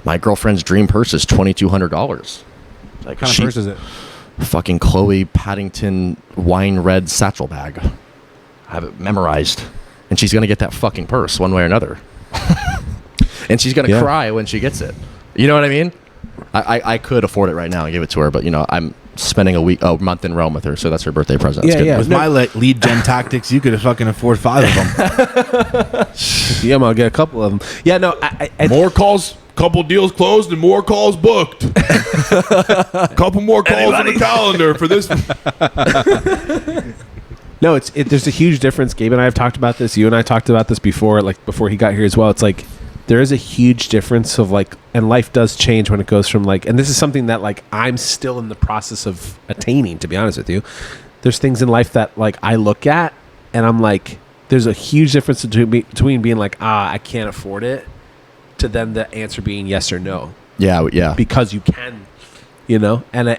my girlfriend's dream purse is $2,200. Like, what kind of purse is it? Fucking Chloe Paddington wine red satchel bag. I have it memorized. And she's going to get that fucking purse one way or another. And she's going to cry when she gets it. You know what I mean? I could afford it right now and give it to her, but you know, I'm spending a month in Rome with her, so that's her birthday present. With my lead gen tactics, you could have fucking afford 5 of them. Yeah, I'll get a couple of them. Yeah, no, more calls, couple deals closed, and more calls booked. Couple more calls on the calendar for this. No, there's a huge difference. Gabe and I have talked about this. You and I talked about this before, like before he got here as well. It's like there is a huge difference of like, and life does change when it goes from like, and this is something that like I'm still in the process of attaining, to be honest with you. There's things in life that like I look at and I'm like, there's a huge difference between being like, I can't afford it, to then the answer being yes or no. Yeah. Because you can, you know, and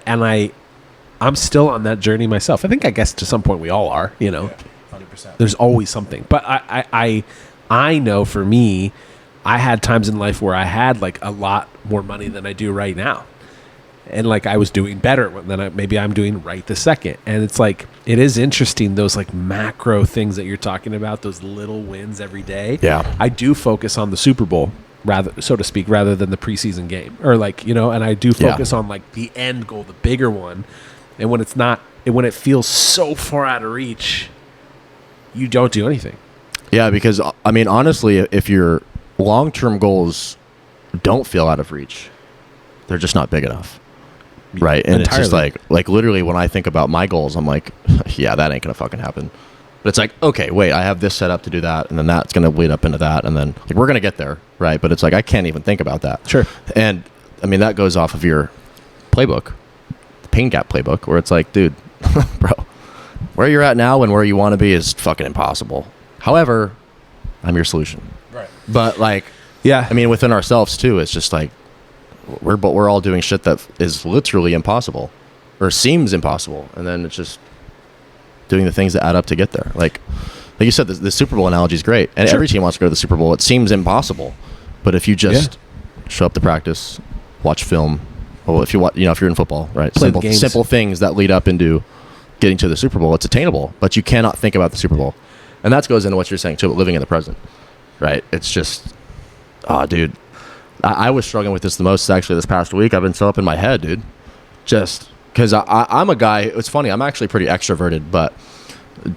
I'm still on that journey myself. I guess to some point we all are, you know. 100%. There's always something. But I know for me, I had times in life where I had like a lot more money than I do right now. And like I was doing better than maybe I'm doing right this second. And it's like, it is interesting, those like macro things that you're talking about, those little wins every day. Yeah. I do focus on the Super Bowl, rather, so to speak, rather than the preseason game. Or like, you know, and I do focus on like the end goal, the bigger one. And when when it feels so far out of reach, you don't do anything. Yeah, because I mean, honestly, if your long-term goals don't feel out of reach, they're just not big enough. Right. And Entirely. It's just like literally when I think about my goals, I'm like, yeah, that ain't going to fucking happen. But it's like, okay, wait, I have this set up to do that. And then that's going to lead up into that. And then like, we're going to get there. Right. But it's like, I can't even think about that. Sure. And I mean, that goes off of your playbook, the pain gap playbook, where it's like, dude, bro, where you're at now and where you want to be is fucking impossible. However, I'm your solution. Right. But like, yeah, I mean, within ourselves too, it's just like, we're all doing shit that is literally impossible or seems impossible. And then it's just, doing the things that add up to get there. Like you said, the Super Bowl analogy is great, and every team wants to go to the Super Bowl. It seems impossible, but if you just show up to practice, watch film, well, if you're in football, right? Simple things that lead up into getting to the Super Bowl, it's attainable, but you cannot think about the Super Bowl. And that goes into what you're saying too, about living in the present, right? It's just, dude, I was struggling with this the most actually this past week. I've been so up in my head, dude, just because I'm a guy. It's funny, I'm actually pretty extroverted, but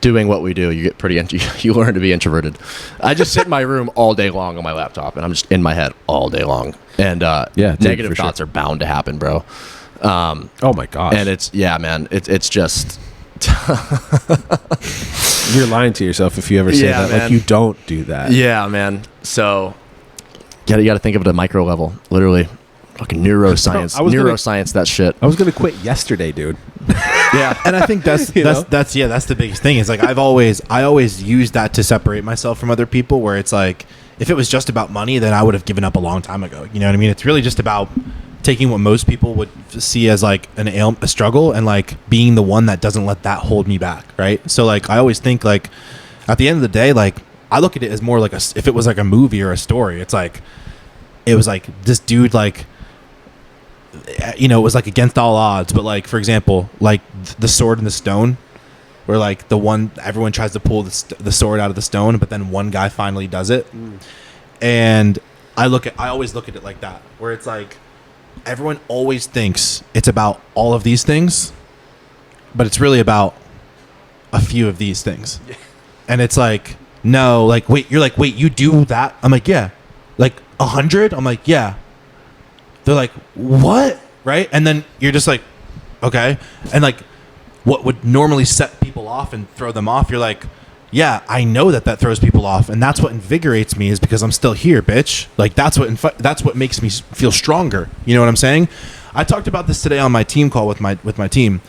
doing what we do, you get you learn to be introverted. I just sit in my room all day long on my laptop, and I'm just in my head all day long. And negative thoughts are bound to happen, bro. Oh my gosh. And it's just. You're lying to yourself if you ever say that. Man. Like, you don't do that. Yeah, man. So you got to think of it at a micro level, literally. Fucking neuroscience, that shit. I was gonna quit yesterday, dude. Yeah, and I think that's the biggest thing. Is like I always use that to separate myself from other people. Where it's like, if it was just about money, then I would have given up a long time ago. You know what I mean? It's really just about taking what most people would see as like a struggle, and like being the one that doesn't let that hold me back, right? So like I always think like at the end of the day, like I look at it as more like if it was like a movie or a story. It's like it was like this dude, like, you know, it was like against all odds, but like for example, like the sword and the stone, where like everyone tries to pull the sword out of the stone, but then one guy finally does it. And I always look at it like that, where it's like everyone always thinks it's about all of these things, but it's really about a few of these things. And it's like, no, like, wait, you do that? I'm like, yeah. Like 100? I'm like, yeah. They're like, what? Right? And then you're just like, okay. And like what would normally set people off and throw them off, you're like, yeah, I know that throws people off, and that's what invigorates me, is because I'm still here, bitch. Like that's what makes me feel stronger. You know what I'm saying? I talked about this today on my team call with my team,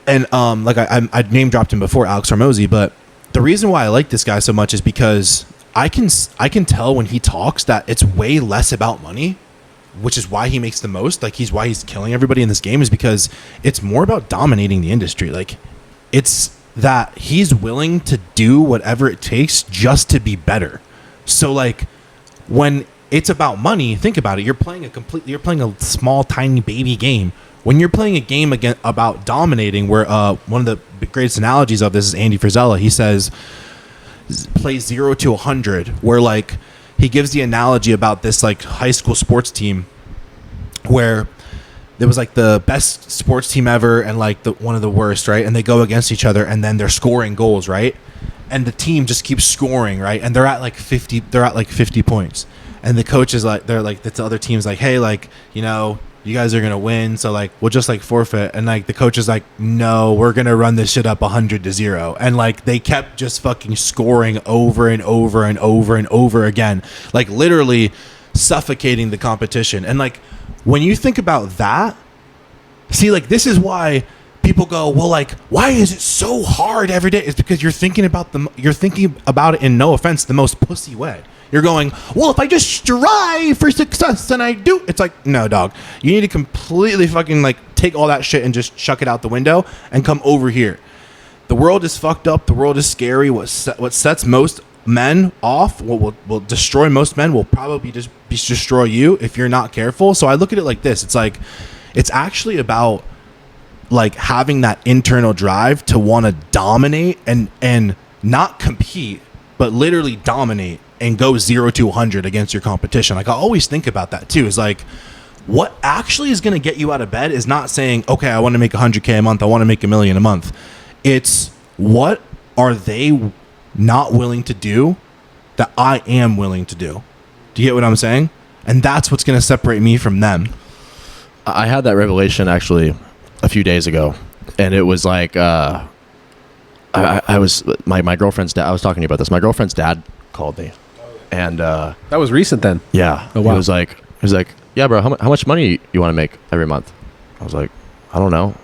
and like I name dropped him before, Alex Hormozy, but the reason why I like this guy so much is because I can tell when he talks that it's way less about money, which is why he makes the most. Like why he's killing everybody in this game, is because it's more about dominating the industry. Like it's that he's willing to do whatever it takes just to be better. So like when it's about money, think about it. You're playing a small, tiny baby game. When you're playing a game about dominating, where one of the greatest analogies of this is Andy Frisella. He says, play 0 to 100, where like he gives the analogy about this like high school sports team where there was like the best sports team ever and like one of the worst, right? And they go against each other, and then they're scoring goals, right? And the team just keeps scoring, right? And they're at like 50 points. And the coach is like, they're like, the other team's like, hey, like, you know, you guys are gonna win, so like we'll just like forfeit. And like the coach is like, no, we're gonna run this shit up 100-0. And like they kept just fucking scoring over and over and over and over again, like literally suffocating the competition. And like when you think about that, see, like this is why people go, well, like why is it so hard every day? It's because you're thinking about it, in, no offense, the most pussy way. You're going, well, if I just strive for success and I do, it's like, no, dog. You need to completely fucking like take all that shit and just chuck it out the window and come over here. The world is fucked up. The world is scary. What sets most men off, what will destroy most men, will probably just destroy you if you're not careful. So I look at it like this. It's like, it's actually about like having that internal drive to want to dominate and not compete, but literally dominate and go 0 to 100 against your competition. Like I always think about that too, is like what actually is going to get you out of bed is not saying, okay, I want to make 100K a month, I want to make $1 million a month. It's what are they not willing to do that I am willing to do. Do you get what I'm saying? And that's what's going to separate me from them. I had that revelation actually a few days ago, and it was like I was my girlfriend's dad. I was talking to you about this. My girlfriend's dad called me, and that was recent then. Yeah. Oh wow. He was like, yeah, bro, how much money you want to make every month? I was like, I don't know.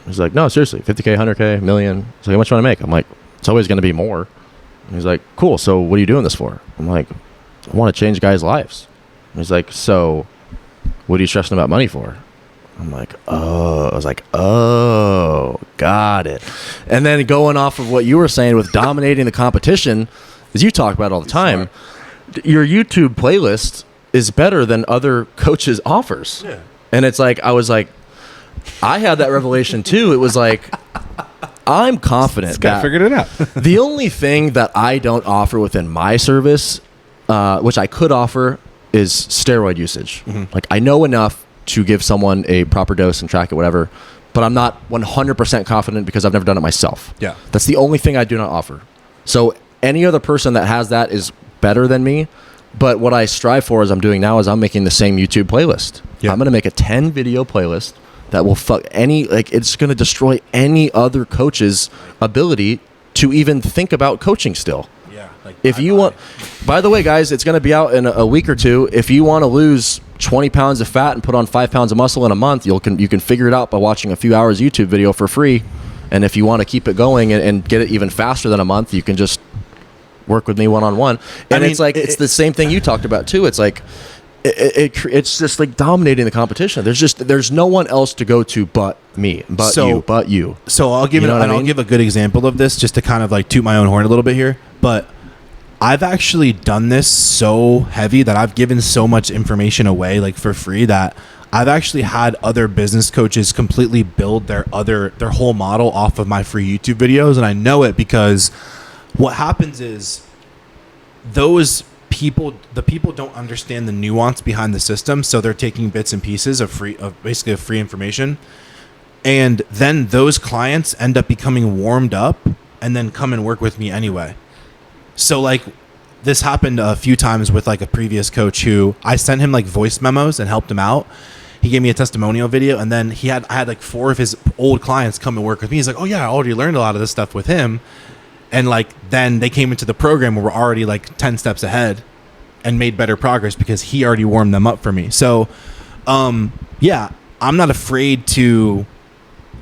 He's like, no, seriously, 50K, 100K, $1 million. So how much you want to make? I'm like, it's always going to be more. And he's like, cool. So what are you doing this for? I'm like, I want to change guys' lives. And he's like, so what are you stressing about money for? I'm like, oh. I was like, oh, got it. And then going off of what you were saying with dominating the competition, as you talk about all the time, your YouTube playlist is better than other coaches' offers. Yeah. And it's like, I was like, I had that revelation too. It was like, I'm confident Guy that figured it out. the only thing that I don't offer within my service, which I could offer, is steroid usage. Like, I know enough to give someone a proper dose and track it, whatever, but I'm not 100% confident because I've never done it myself. Yeah. That's the only thing I do not offer. So any other person that has that is better than me. But what I strive for, as I'm doing now, is I'm making the same YouTube playlist. Yeah. I'm going to make a 10 video playlist that will it's going to destroy any other coach's ability to even think about coaching still. Yeah. Like, If you want, by the way, guys, it's going to be out in a week or two. If you want to lose 20 pounds of fat and put on 5 pounds of muscle in a month, you can figure it out by watching a few hours YouTube video for free. And if you want to keep it going and get it even faster than a month, you can just work with me one-on-one. And it's like, it's the same thing you talked about too. It's like, it's just like dominating the competition. There's no one else to go to but me, but you. So I'll give I'll give a good example of this just to kind of like toot my own horn a little bit here. But I've actually done this so heavy that I've given so much information away like for free that I've actually had other business coaches completely build their whole model off of my free YouTube videos. And I know it because what happens is the people don't understand the nuance behind the system, so they're taking bits and pieces of free information, and then those clients end up becoming warmed up and then come and work with me anyway. So like this happened a few times with like a previous coach who I sent him like voice memos and helped him out. He gave me a testimonial video, and then I had like 4 of his old clients come and work with me. He's like, oh yeah, I already learned a lot of this stuff with him. And like then they came into the program where we're already like 10 steps ahead and made better progress because he already warmed them up for me. So yeah, I'm not afraid to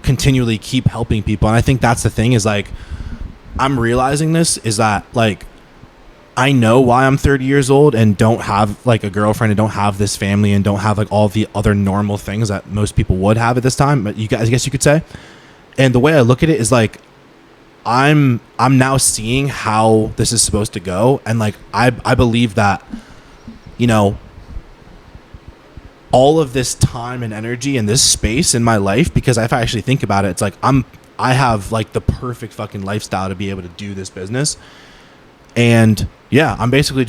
continually keep helping people. And I think that's the thing is like, I'm realizing this is that like, I know why I'm 30 years old and don't have like a girlfriend and don't have this family and don't have like all the other normal things that most people would have at this time. But I guess you could say. And the way I look at it is like, I'm now seeing how this is supposed to go, and like I believe that, you know, all of this time and energy and this space in my life, because if I actually think about it, it's like I have like the perfect fucking lifestyle to be able to do this business. And yeah, I'm basically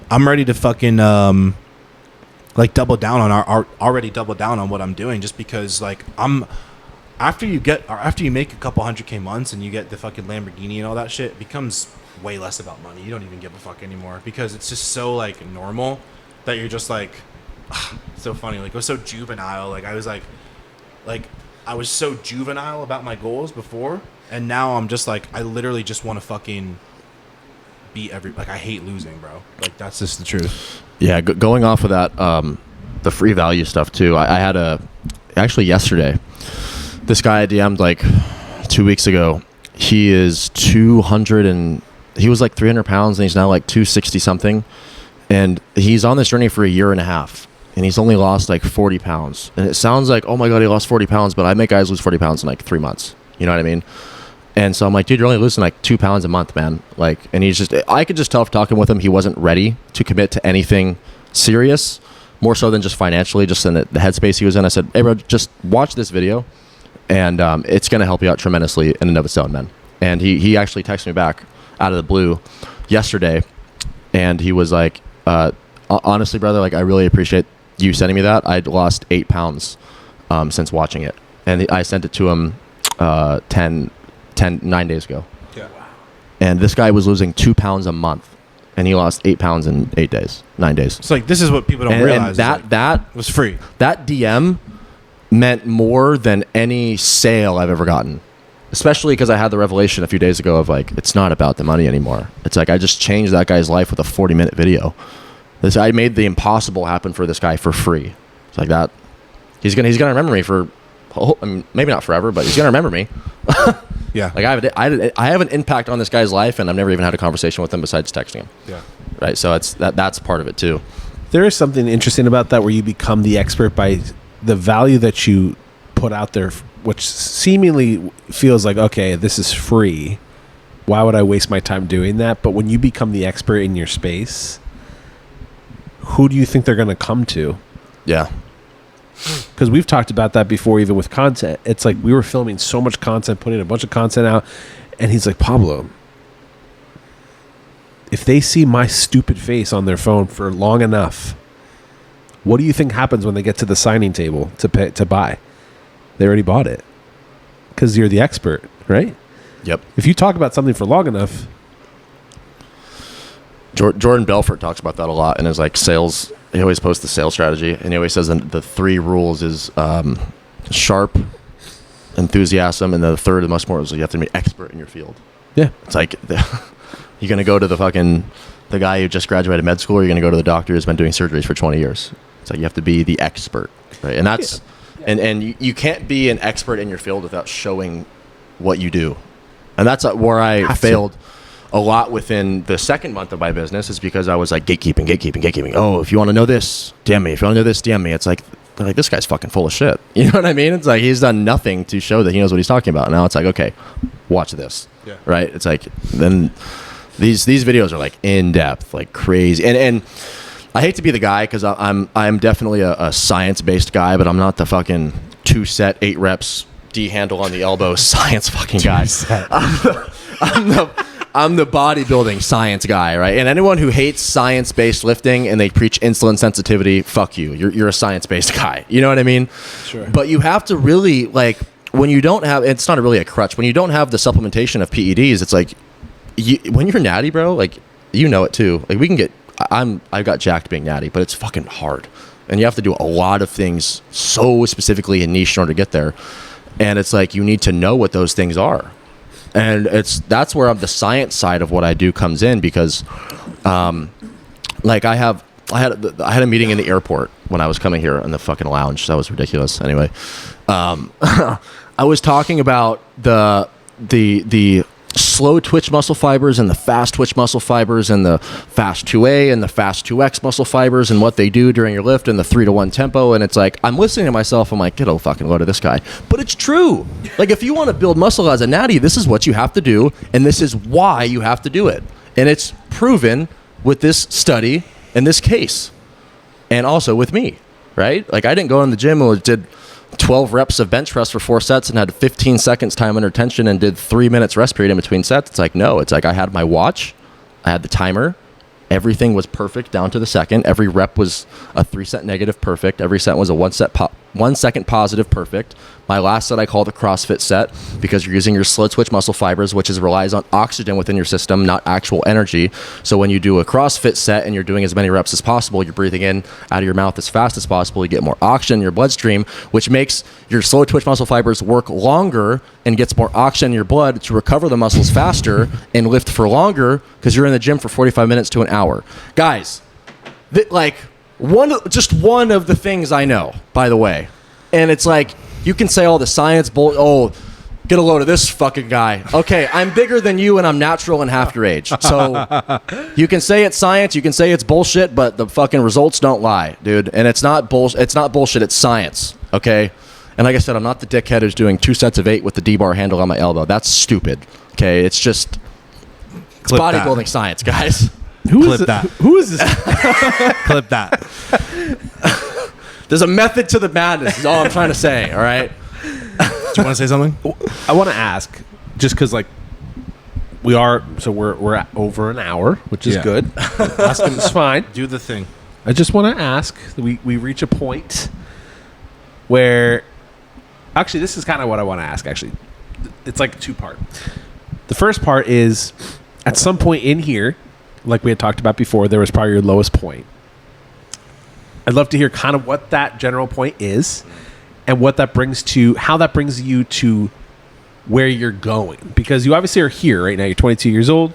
I'm ready to fucking like double down on already double down on what I'm doing, just because like after you make a couple $100K months and you get the fucking Lamborghini and all that shit, it becomes way less about money. You don't even give a fuck anymore because it's just so like normal that you're just like, so funny. Like it was so juvenile. Like I was like I was so juvenile about my goals before, and now I'm just like, I literally just want to fucking beat like I hate losing, bro. Like that's just the truth. Yeah, going off of that, the free value stuff too. I had actually yesterday, this guy I DM'd like 2 weeks ago. He is 200 and he was like 300 pounds and he's now like 260 something. And he's on this journey for a year and a half and he's only lost like 40 pounds. And it sounds like, oh my God, he lost 40 pounds, but I make guys lose 40 pounds in like 3 months. You know what I mean? And so I'm like, dude, you're only losing like 2 pounds a month, man. Like, and I could just tell from talking with him, he wasn't ready to commit to anything serious, more so than just financially, just in the headspace he was in. I said, hey bro, just watch this video. And it's going to help you out tremendously in and of its own, man. And he actually texted me back out of the blue yesterday. And he was like, honestly, brother, like I really appreciate you sending me that. I'd lost 8 pounds since watching it. And I sent it to him 9 days ago. Yeah. And this guy was losing 2 pounds a month. And he lost 8 pounds in 9 days. It's like, this is what people don't realize. And that was free. That DM meant more than any sale I've ever gotten, especially because I had the revelation a few days ago of like, it's not about the money anymore. It's like, I just changed that guy's life with a 40-minute video. I made the impossible happen for this guy for free. It's like that. He's gonna remember me for, I mean, maybe not forever, but he's gonna remember me. Yeah. Like I have an impact on this guy's life, and I've never even had a conversation with him besides texting him. Yeah. Right. So that's part of it too. There is something interesting about that where you become the expert by the value that you put out there, which seemingly feels like, okay, this is free. Why would I waste my time doing that? But when you become the expert in your space, who do you think they're going to come to? Yeah. Because we've talked about that before, even with content. It's like we were filming so much content, putting a bunch of content out, and he's like, Pablo, if they see my stupid face on their phone for long enough, what do you think happens when they get to the signing table to buy? They already bought it because you're the expert, right? Yep. If you talk about something for long enough. Jordan Belfort talks about that a lot in his like sales. He always posts the sales strategy, and he always says that the 3 rules is sharp, enthusiasm, and the third, the most important, is you have to be expert in your field. Yeah. It's like you're going to go to the guy who just graduated med school, or you're going to go to the doctor who's been doing surgeries for 20 years. It's like you have to be the expert, right? And that's and you can't be an expert in your field without showing what you do. And that's where I failed a lot within the second month of my business, is because I was like gatekeeping. Oh, if you want to know this, DM me. If you want to know this, DM me. It's like, they're like, this guy's fucking full of shit. You know what I mean? It's like he's done nothing to show that he knows what he's talking about. Now it's like, okay, watch this. Yeah. Right? It's like, then these videos are like in depth, like crazy. And I hate to be the guy, because I'm definitely a science-based guy, but I'm not the fucking 2 set 8 reps D handle on the elbow science fucking guy. I'm the bodybuilding science guy, right? And anyone who hates science-based lifting and they preach insulin sensitivity, fuck you. You're a science-based guy. You know what I mean? Sure. But you have to really, like, when you don't have, it's not really a crutch, when you don't have the supplementation of PEDs, it's like, when you're natty, bro, like, you know it too. Like, we can get, I got jacked being natty, but it's fucking hard. And you have to do a lot of things so specifically and niche in order to get there. And it's like, you need to know what those things are. And that's where the science side of what I do comes in, because like I had a meeting in the airport when I was coming here in the fucking lounge. That was ridiculous. Anyway, I was talking about the slow twitch muscle fibers and the fast twitch muscle fibers and the fast 2A and the fast 2X muscle fibers and what they do during your lift and the 3-to-1 tempo. And it's like, I'm listening to myself. I'm like, get a fucking load of this guy. But it's true. Like, if you want to build muscle as a natty, this is what you have to do. And this is why you have to do it. And it's proven with this study and this case. And also with me, right? Like, I didn't go in the gym and did 12 reps of bench press for 4 sets and had 15 seconds time under tension and did 3 minutes rest period in between sets. It's like, no, it's like I had my watch, I had the timer, everything was perfect down to the second. Every rep was a 3-set negative perfect. Every set was a 1 second positive perfect. My last set I call the CrossFit set, because you're using your slow twitch muscle fibers, which relies on oxygen within your system, not actual energy. So when you do a CrossFit set and you're doing as many reps as possible, you're breathing in out of your mouth as fast as possible. You get more oxygen in your bloodstream, which makes your slow twitch muscle fibers work longer and gets more oxygen in your blood to recover the muscles faster and lift for longer, because you're in the gym for 45 minutes to an hour. Guys, one of the things I know, by the way. And it's like, you can say all the science get a load of this fucking guy. Okay, I'm bigger than you and I'm natural and half your age. So you can say it's science, you can say it's bullshit, but the fucking results don't lie, dude. And it's not bullshit, it's science, okay? And like I said, I'm not the dickhead who's doing 2 sets of 8 with the D-bar handle on my elbow. That's stupid, okay? It's bodybuilding science, guys. Who is this? Clip that. There's a method to the madness, is all I'm trying to say, all right? Do you want to say something? I want to ask, just because, like, we're at over an hour, which is good. Asking is fine. Do the thing. I just want to ask, we reach a point where, actually, this is kind of what I want to ask, actually. It's like 2-part. The first part is, at some point in here, like we had talked about before, there was probably your lowest point. I'd love to hear kind of what that general point is and what that brings to, how that brings you to where you're going. Because you obviously are here right now. You're 22 years old,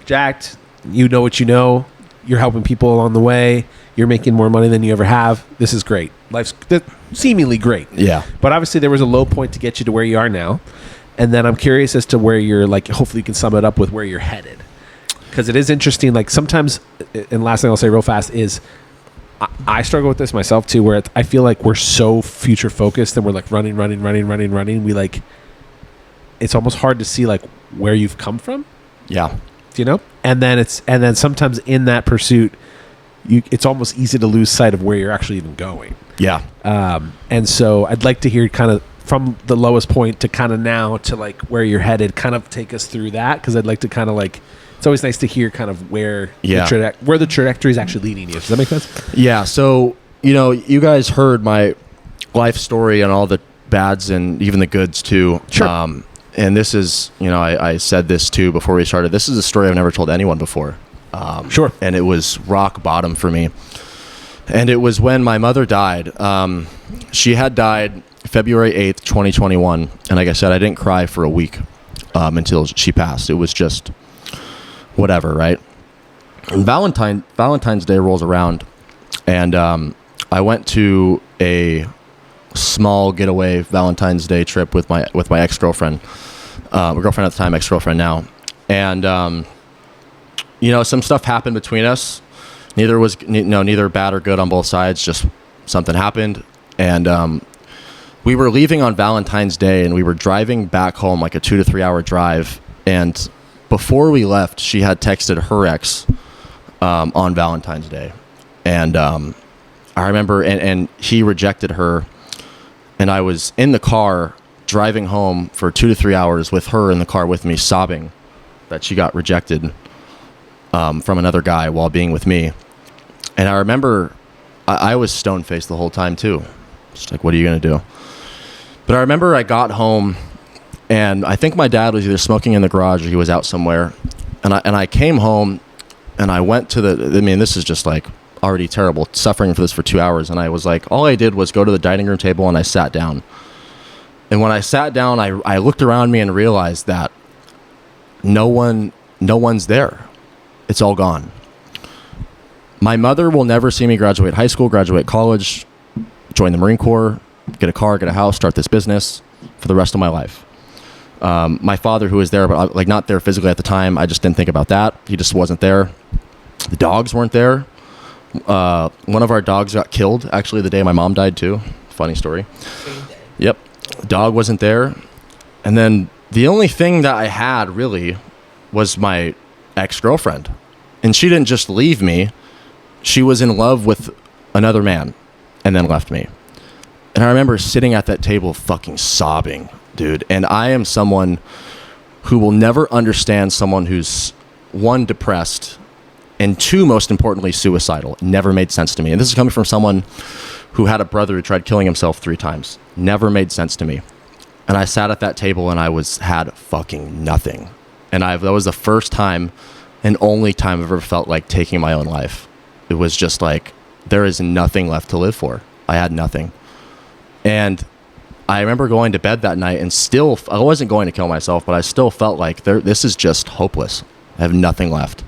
jacked, you know what you know, you're helping people along the way, you're making more money than you ever have. This is great. Life's seemingly great. Yeah. But obviously there was a low point to get you to where you are now. And then I'm curious as to where you're, like, hopefully you can sum it up with where you're headed. Because it is interesting, like, sometimes, and last thing I'll say real fast is, I struggle with this myself too, where I feel like we're so future focused and we're like running. We like, it's almost hard to see like where you've come from, Yeah. you know? And then sometimes in that pursuit, it's almost easy to lose sight of where you're actually even going. Yeah. And so I'd like to hear kind of from the lowest point to kind of now to like where you're headed, kind of take us through that. Cause I'd like to kind of like, it's always nice to hear kind of where where the trajectory is actually leading you. Does that make sense? Yeah. So, you guys heard my life story and all the bads and even the goods too. Sure. And this is, I said this too before we started. This is a story I've never told anyone before. Sure. And it was rock bottom for me. And it was when my mother died. She had died February 8th, 2021. And like I said, I didn't cry for a week until she passed. It was just whatever, right? And Valentine's Day rolls around. And I went to a small getaway Valentine's Day trip with my ex-girlfriend. Girlfriend at the time, ex-girlfriend now. And, some stuff happened between us. Neither bad or good on both sides. Just something happened. And we were leaving on Valentine's Day, and we were driving back home, like a 2 to 3 hour drive. And before we left, she had texted her ex on Valentine's Day. And I remember, and he rejected her. And I was in the car driving home for 2 to 3 hours with her in the car with me, sobbing that she got rejected from another guy while being with me. And I remember I was stone-faced the whole time too. Just like, what are you going to do? But I remember I got home, and I think my dad was either smoking in the garage or he was out somewhere. And I came home, and I went to this is just like already terrible, suffering for this for 2 hours. And I was like, all I did was go to the dining room table and I sat down. And when I sat down, I looked around me and realized that no one's there. It's all gone. My mother will never see me graduate high school, graduate college, join the Marine Corps, get a car, get a house, start this business for the rest of my life. My father, who was there, but like not there physically at the time, I just didn't think about that. He just wasn't there. The dogs weren't there. One of our dogs got killed actually the day my mom died too. Funny story. Yep. Dog wasn't there. And then the only thing that I had really was my ex-girlfriend. And she didn't just leave me. She was in love with another man and then left me. And I remember sitting at that table fucking sobbing, dude. And I am someone who will never understand someone who's, one, depressed, and two, most importantly, suicidal. It never made sense to me. And this is coming from someone who had a brother who tried killing himself 3 times. Never made sense to me. And I sat at that table and I had fucking nothing. And that was the first time and only time I've ever felt like taking my own life. It was just like, there is nothing left to live for. I had nothing. And I remember going to bed that night and still, I wasn't going to kill myself, but I still felt like this is just hopeless. I have nothing left.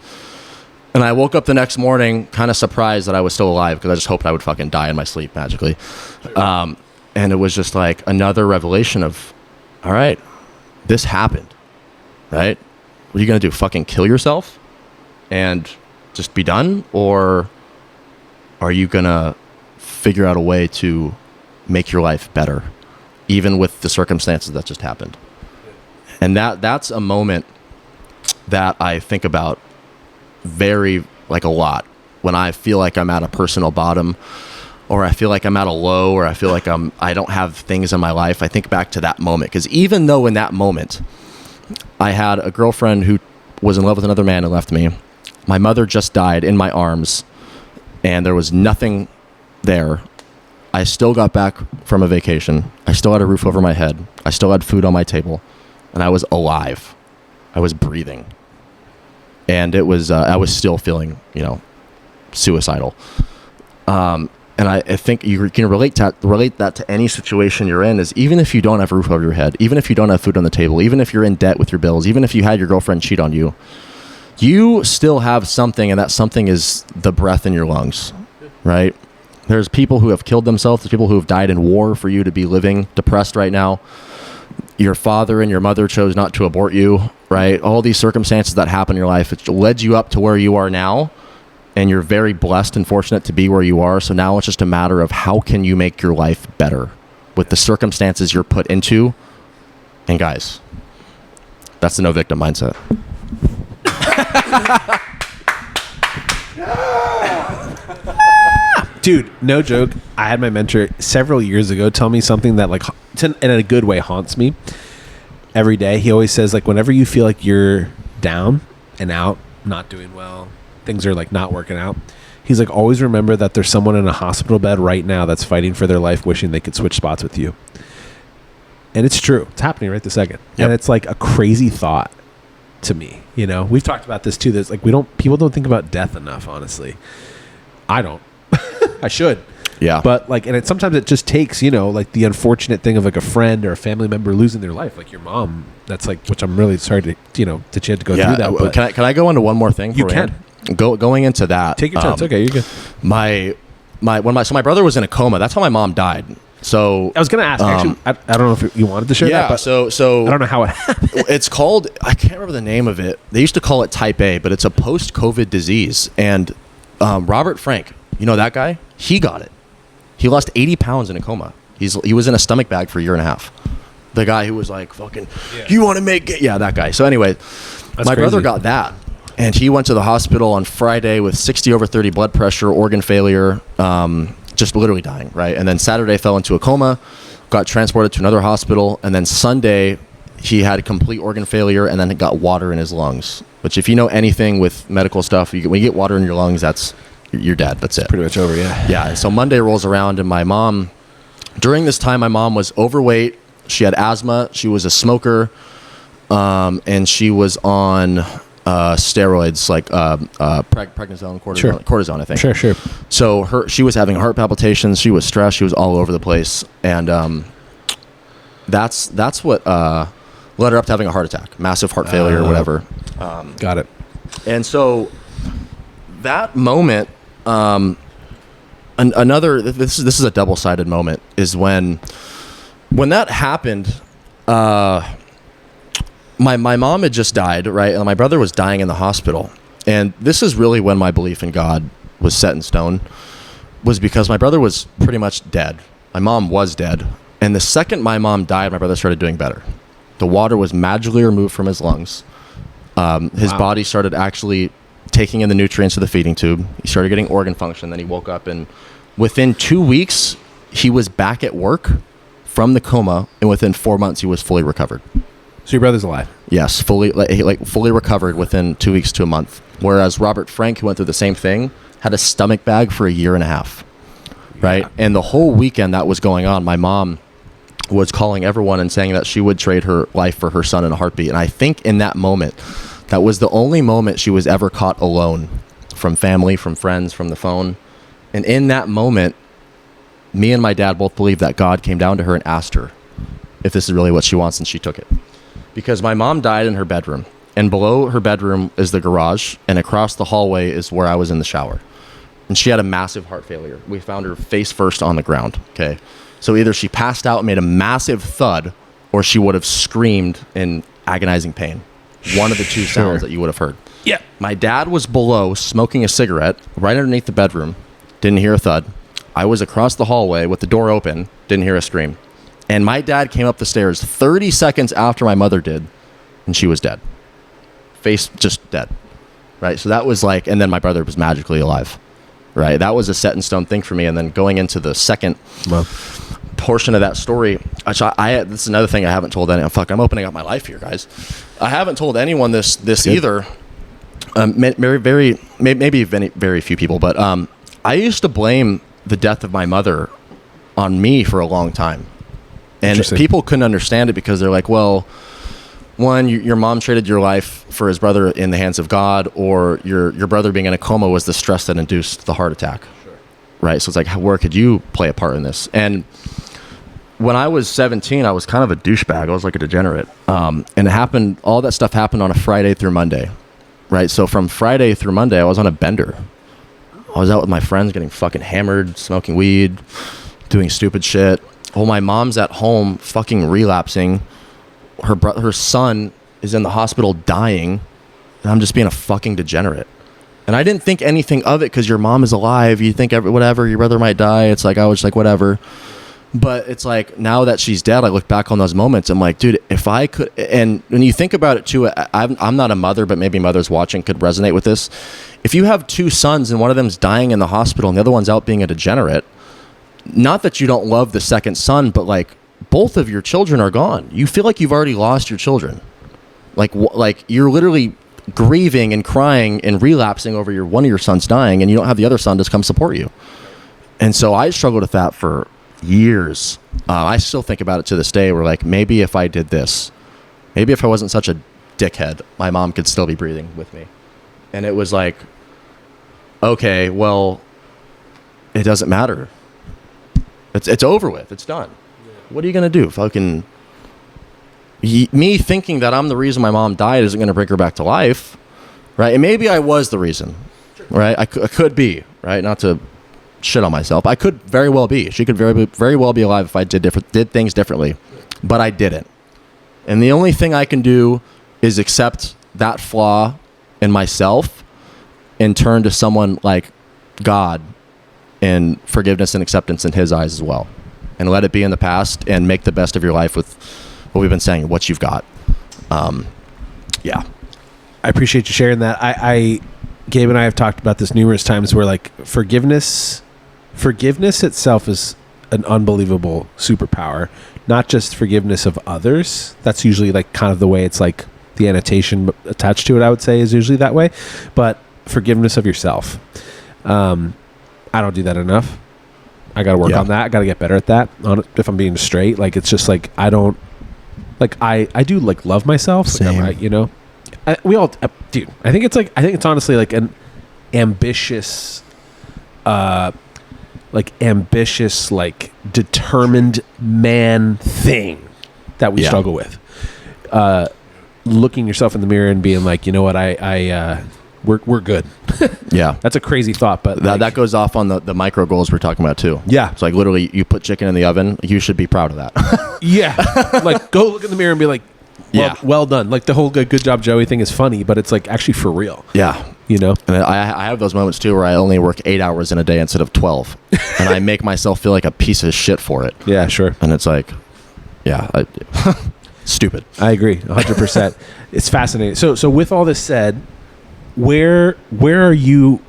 And I woke up the next morning kind of surprised that I was still alive because I just hoped I would fucking die in my sleep magically. And it was just like another revelation of, all right, this happened, right? What are you going to do? Fucking kill yourself and just be done? Or are you going to figure out a way to make your life better, even with the circumstances that just happened? And that's a moment that I think about very, like, a lot when I feel like I'm at a personal bottom, or I feel like I'm at a low, or I feel like I don't have things in my life. I think back to that moment, because even though in that moment I had a girlfriend who was in love with another man and left me, my mother just died in my arms, and there was nothing there. I still got back from a vacation. I still had a roof over my head. I still had food on my table, and I was alive. I was breathing. And it was, I was still feeling, suicidal. And I think you can relate that to any situation you're in, is even if you don't have a roof over your head, even if you don't have food on the table, even if you're in debt with your bills, even if you had your girlfriend cheat on you, you still have something, and that something is the breath in your lungs, right? There's people who have killed themselves. There's people who have died in war for you to be living depressed right now. Your father and your mother chose not to abort you, right? All these circumstances that happen in your life, it led you up to where you are now. and you're very blessed and fortunate to be where you are. So now it's just a matter of how can you make your life better with the circumstances you're put into. And guys, that's the no victim mindset. Dude, no joke. I had my mentor several years ago tell me something that, like, in a good way, haunts me every day. He always says, like, whenever you feel like you're down and out, not doing well, things are, like, not working out, he's like, always remember that there's someone in a hospital bed right now that's fighting for their life, wishing they could switch spots with you. And it's true. It's happening right this second. Yep. And it's like a crazy thought to me. You know, we've talked about this too. There's like, people don't think about death enough, honestly. I don't. I should. Yeah. But like, and sometimes it just takes, you know, like the unfortunate thing of like a friend or a family member losing their life, like your mom. That's like, which I'm really sorry to, you know, that you had to go through that. But Can I go into one more thing? You can. Going into that. Take your time. It's okay. You're good. My brother was in a coma. That's how my mom died. So I was going to ask, actually, I don't know if you wanted to share that, but so I don't know how it happened. It's called, I can't remember the name of it. They used to call it type A, but it's a post-COVID disease. And Robert Frank, you know that guy? He got it. He lost 80 pounds in a coma. He was in a stomach bag for a year and a half. The guy who was like, fucking, you want to make it? Yeah, that guy. So anyway, my brother got that. And he went to the hospital on Friday with 60/30 blood pressure, organ failure, just literally dying, right? And then Saturday fell into a coma, got transported to another hospital. And then Sunday, he had complete organ failure and then got water in his lungs. Which if you know anything with medical stuff, when you get water in your lungs, you're dead. That's it. Pretty much over, yeah. Yeah. And so Monday rolls around and my mom, during this time, my mom was overweight. She had asthma. She was a smoker. And she was on steroids like prednisone, cortisone, I think. Sure. So she was having heart palpitations. She was stressed. She was all over the place. And that's what led her up to having a heart attack, massive heart failure or whatever. Got it. And so that moment, this is a double-sided moment, is when that happened, my mom had just died, right? And my brother was dying in the hospital. And this is really when my belief in God was set in stone, was because my brother was pretty much dead. My mom was dead. And the second my mom died, my brother started doing better. The water was magically removed from his lungs. His body started actually taking in the nutrients of the feeding tube. He started getting organ function. Then he woke up, and within 2 weeks, he was back at work from the coma. And within 4 months, he was fully recovered. So your brother's alive? Yes, fully recovered within 2 weeks to a month. Whereas Robert Frank, who went through the same thing, had a stomach bag for a year and a half, right? Yeah. And the whole weekend that was going on, my mom was calling everyone and saying that she would trade her life for her son in a heartbeat. And I think in that moment, that was the only moment she was ever caught alone from family, from friends, from the phone. And in that moment, me and my dad both believed that God came down to her and asked her if this is really what she wants, and she took it. Because my mom died in her bedroom, and below her bedroom is the garage, and across the hallway is where I was in the shower. And she had a massive heart failure. We found her face first on the ground, okay? So either she passed out and made a massive thud, or she would have screamed in agonizing pain. One of the two sounds that you would have heard. Yeah. My dad was below smoking a cigarette right underneath the bedroom. Didn't hear a thud. I was across the hallway with the door open. Didn't hear a scream. And my dad came up the stairs 30 seconds after my mother did, and she was dead. Face just dead, right? So that was like, and then my brother was magically alive, right? That was a set in stone thing for me. And then going into the second portion of that story, this is another thing I haven't told anyone. I'm opening up my life here, guys. I haven't told anyone this either. Very few people, but I used to blame the death of my mother on me for a long time. And people couldn't understand it because they're like, well, one, your mom traded your life for his brother in the hands of God, or your brother being in a coma was the stress that induced the heart attack. Sure. Right? So it's like, where could you play a part in this? And when I was 17, I was kind of a douchebag. I was like a degenerate. And all that stuff happened on a Friday through Monday. Right? So from Friday through Monday, I was on a bender. I was out with my friends getting fucking hammered, smoking weed, doing stupid shit. Oh, my mom's at home fucking relapsing. Her son is in the hospital dying, and I'm just being a fucking degenerate. And I didn't think anything of it because your mom is alive. You think whatever, your brother might die. It's like, I was like, whatever. But it's like, now that she's dead, I look back on those moments. I'm like, dude, if I could, and when you think about it too, I'm not a mother, but maybe mothers watching could resonate with this. If you have two sons and one of them's dying in the hospital and the other one's out being a degenerate, not that you don't love the second son, but like both of your children are gone. You feel like you've already lost your children. Like you're literally grieving and crying and relapsing over one of your sons dying, and you don't have the other son to come support you. And so I struggled with that for years. I still think about it to this day, where like, maybe if I did this, maybe if I wasn't such a dickhead, my mom could still be breathing with me. And it was like, okay, well, it doesn't matter. It's over with. It's done. Yeah. What are you going to do? Fucking me thinking that I'm the reason my mom died isn't going to bring her back to life, right? And maybe I was the reason, right? I could be, right? Not to shit on myself. I could very well be. She could very well be alive if I did things differently, but I didn't. And the only thing I can do is accept that flaw in myself and turn to someone like God and forgiveness and acceptance in his eyes as well, and let it be in the past and make the best of your life with what we've been saying, what you've got. Yeah. I appreciate you sharing that. Gabe and I have talked about this numerous times, where like forgiveness itself is an unbelievable superpower. Not just forgiveness of others. That's usually like kind of the way it's like the annotation attached to it, I would say, is usually that way. But forgiveness of yourself. I don't do that enough. I got to work on that. I got to get better at that. If I'm being straight, like, it's just like, I don't, like, I do like love myself. Same. Like, you know, we all, dude, I think it's honestly like an ambitious, like determined man thing that we struggle with. Looking yourself in the mirror and being like, you know what, we're good. Yeah. That's a crazy thought, but that goes off on the micro goals we're talking about too. Yeah. It's like, literally, you put chicken in the oven, you should be proud of that. Yeah. Like, go look in the mirror and be like, well done. Like, the whole good job, Joey thing is funny, but it's like actually for real. Yeah. You know? And I have those moments too, where I only work 8 hours in a day instead of 12. And I make myself feel like a piece of shit for it. Yeah, sure. And it's like, yeah, stupid. I agree 100%. It's fascinating. So with all this said, where are you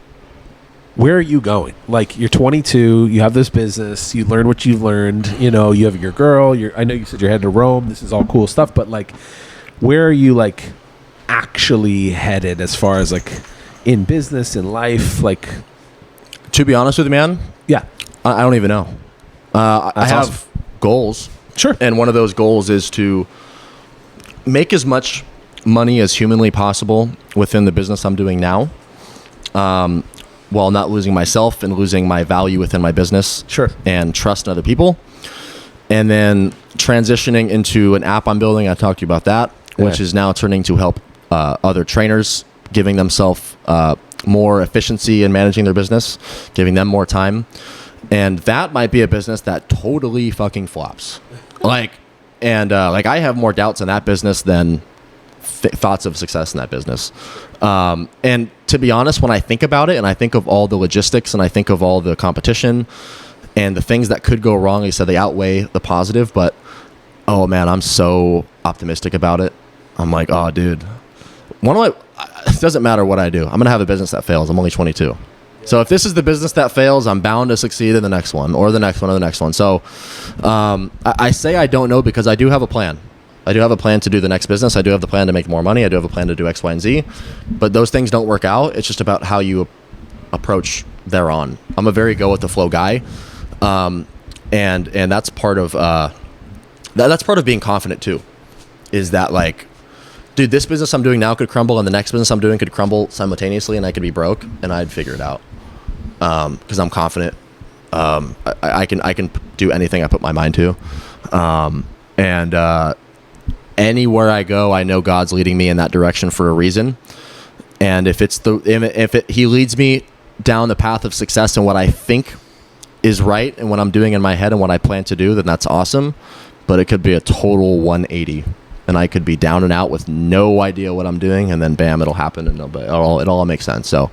going? Like, you're 22, you have this business, you learn what you've learned, you know, you have your girl, I know you said you're heading to Rome, this is all cool stuff, but like, where are you like actually headed as far as like in business, in life? Like, to be honest with you, man, yeah, I don't even know. I have goals. Sure. And one of those goals is to make as much money as humanly possible within the business I'm doing now, while not losing myself and losing my value within my business. Sure. And trust in other people. And then transitioning into an app I'm building. I talked to you about that, which is now turning to help other trainers, giving themselves more efficiency in managing their business, giving them more time. And that might be a business that totally fucking flops. Like I have more doubts in that business than thoughts of success in that business. And to be honest, when I think about it and I think of all the logistics and I think of all the competition and the things that could go wrong, like I said, they outweigh the positive, but oh man, I'm so optimistic about it. I'm like, oh dude, it doesn't matter what I do. I'm going to have a business that fails. I'm only 22. So if this is the business that fails, I'm bound to succeed in the next one or the next one or the next one. So I say I don't know because I do have a plan. I do have a plan to do the next business. I do have the plan to make more money. I do have a plan to do X, Y, and Z. But those things don't work out. It's just about how you approach thereon. I'm a very go with the flow guy, and that's part of that's part of being confident too. Is that like, dude, this business I'm doing now could crumble, and the next business I'm doing could crumble simultaneously, and I could be broke, and I'd figure it out because I'm confident. I can do anything I put my mind to, and anywhere I go, I know God's leading me in that direction for a reason. And if He leads me down the path of success and what I think is right and what I'm doing in my head and what I plan to do, then that's awesome. But it could be a total 180, and I could be down and out with no idea what I'm doing, and then bam, it'll happen, and it'll all make sense. So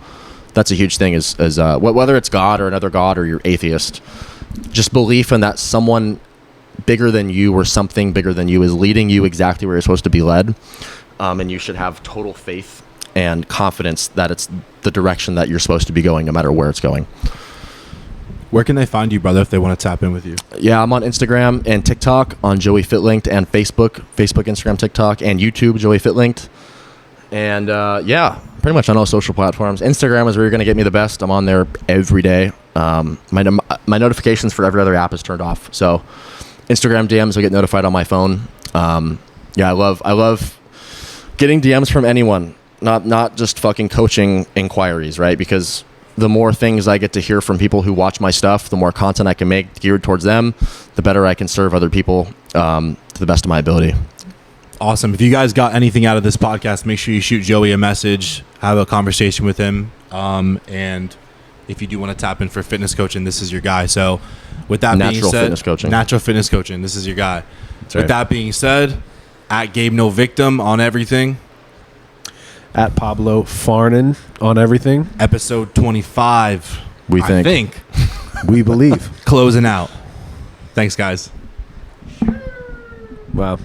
that's a huge thing. Is whether it's God or another God or you're atheist, just belief in that someone bigger than you or something bigger than you is leading you exactly where you're supposed to be led, and you should have total faith and confidence that it's the direction that you're supposed to be going, no matter where it's going. Where can they find you, brother, if they want to tap in with you? Yeah, I'm on Instagram and TikTok on Joey Fitlinked, and Facebook, Instagram, TikTok, and YouTube, Joey Fitlinked. And yeah, pretty much on all social platforms. Instagram is where you're going to get me the best. I'm on there every day. My notifications for every other app is turned off. So Instagram DMs will get notified on my phone. Yeah, I love getting DMs from anyone, not just fucking coaching inquiries, right? Because the more things I get to hear from people who watch my stuff, the more content I can make geared towards them, the better I can serve other people to the best of my ability. Awesome. If you guys got anything out of this podcast, make sure you shoot Joey a message, have a conversation with him. And if you do want to tap in for fitness coaching, this is your guy. So with that being said, natural fitness coaching, this is your guy. That's with right. that being said, at Gabe No Victim on everything. At Pablo Farnan on everything. Episode 25. We think. We believe. Closing out. Thanks, guys. Wow.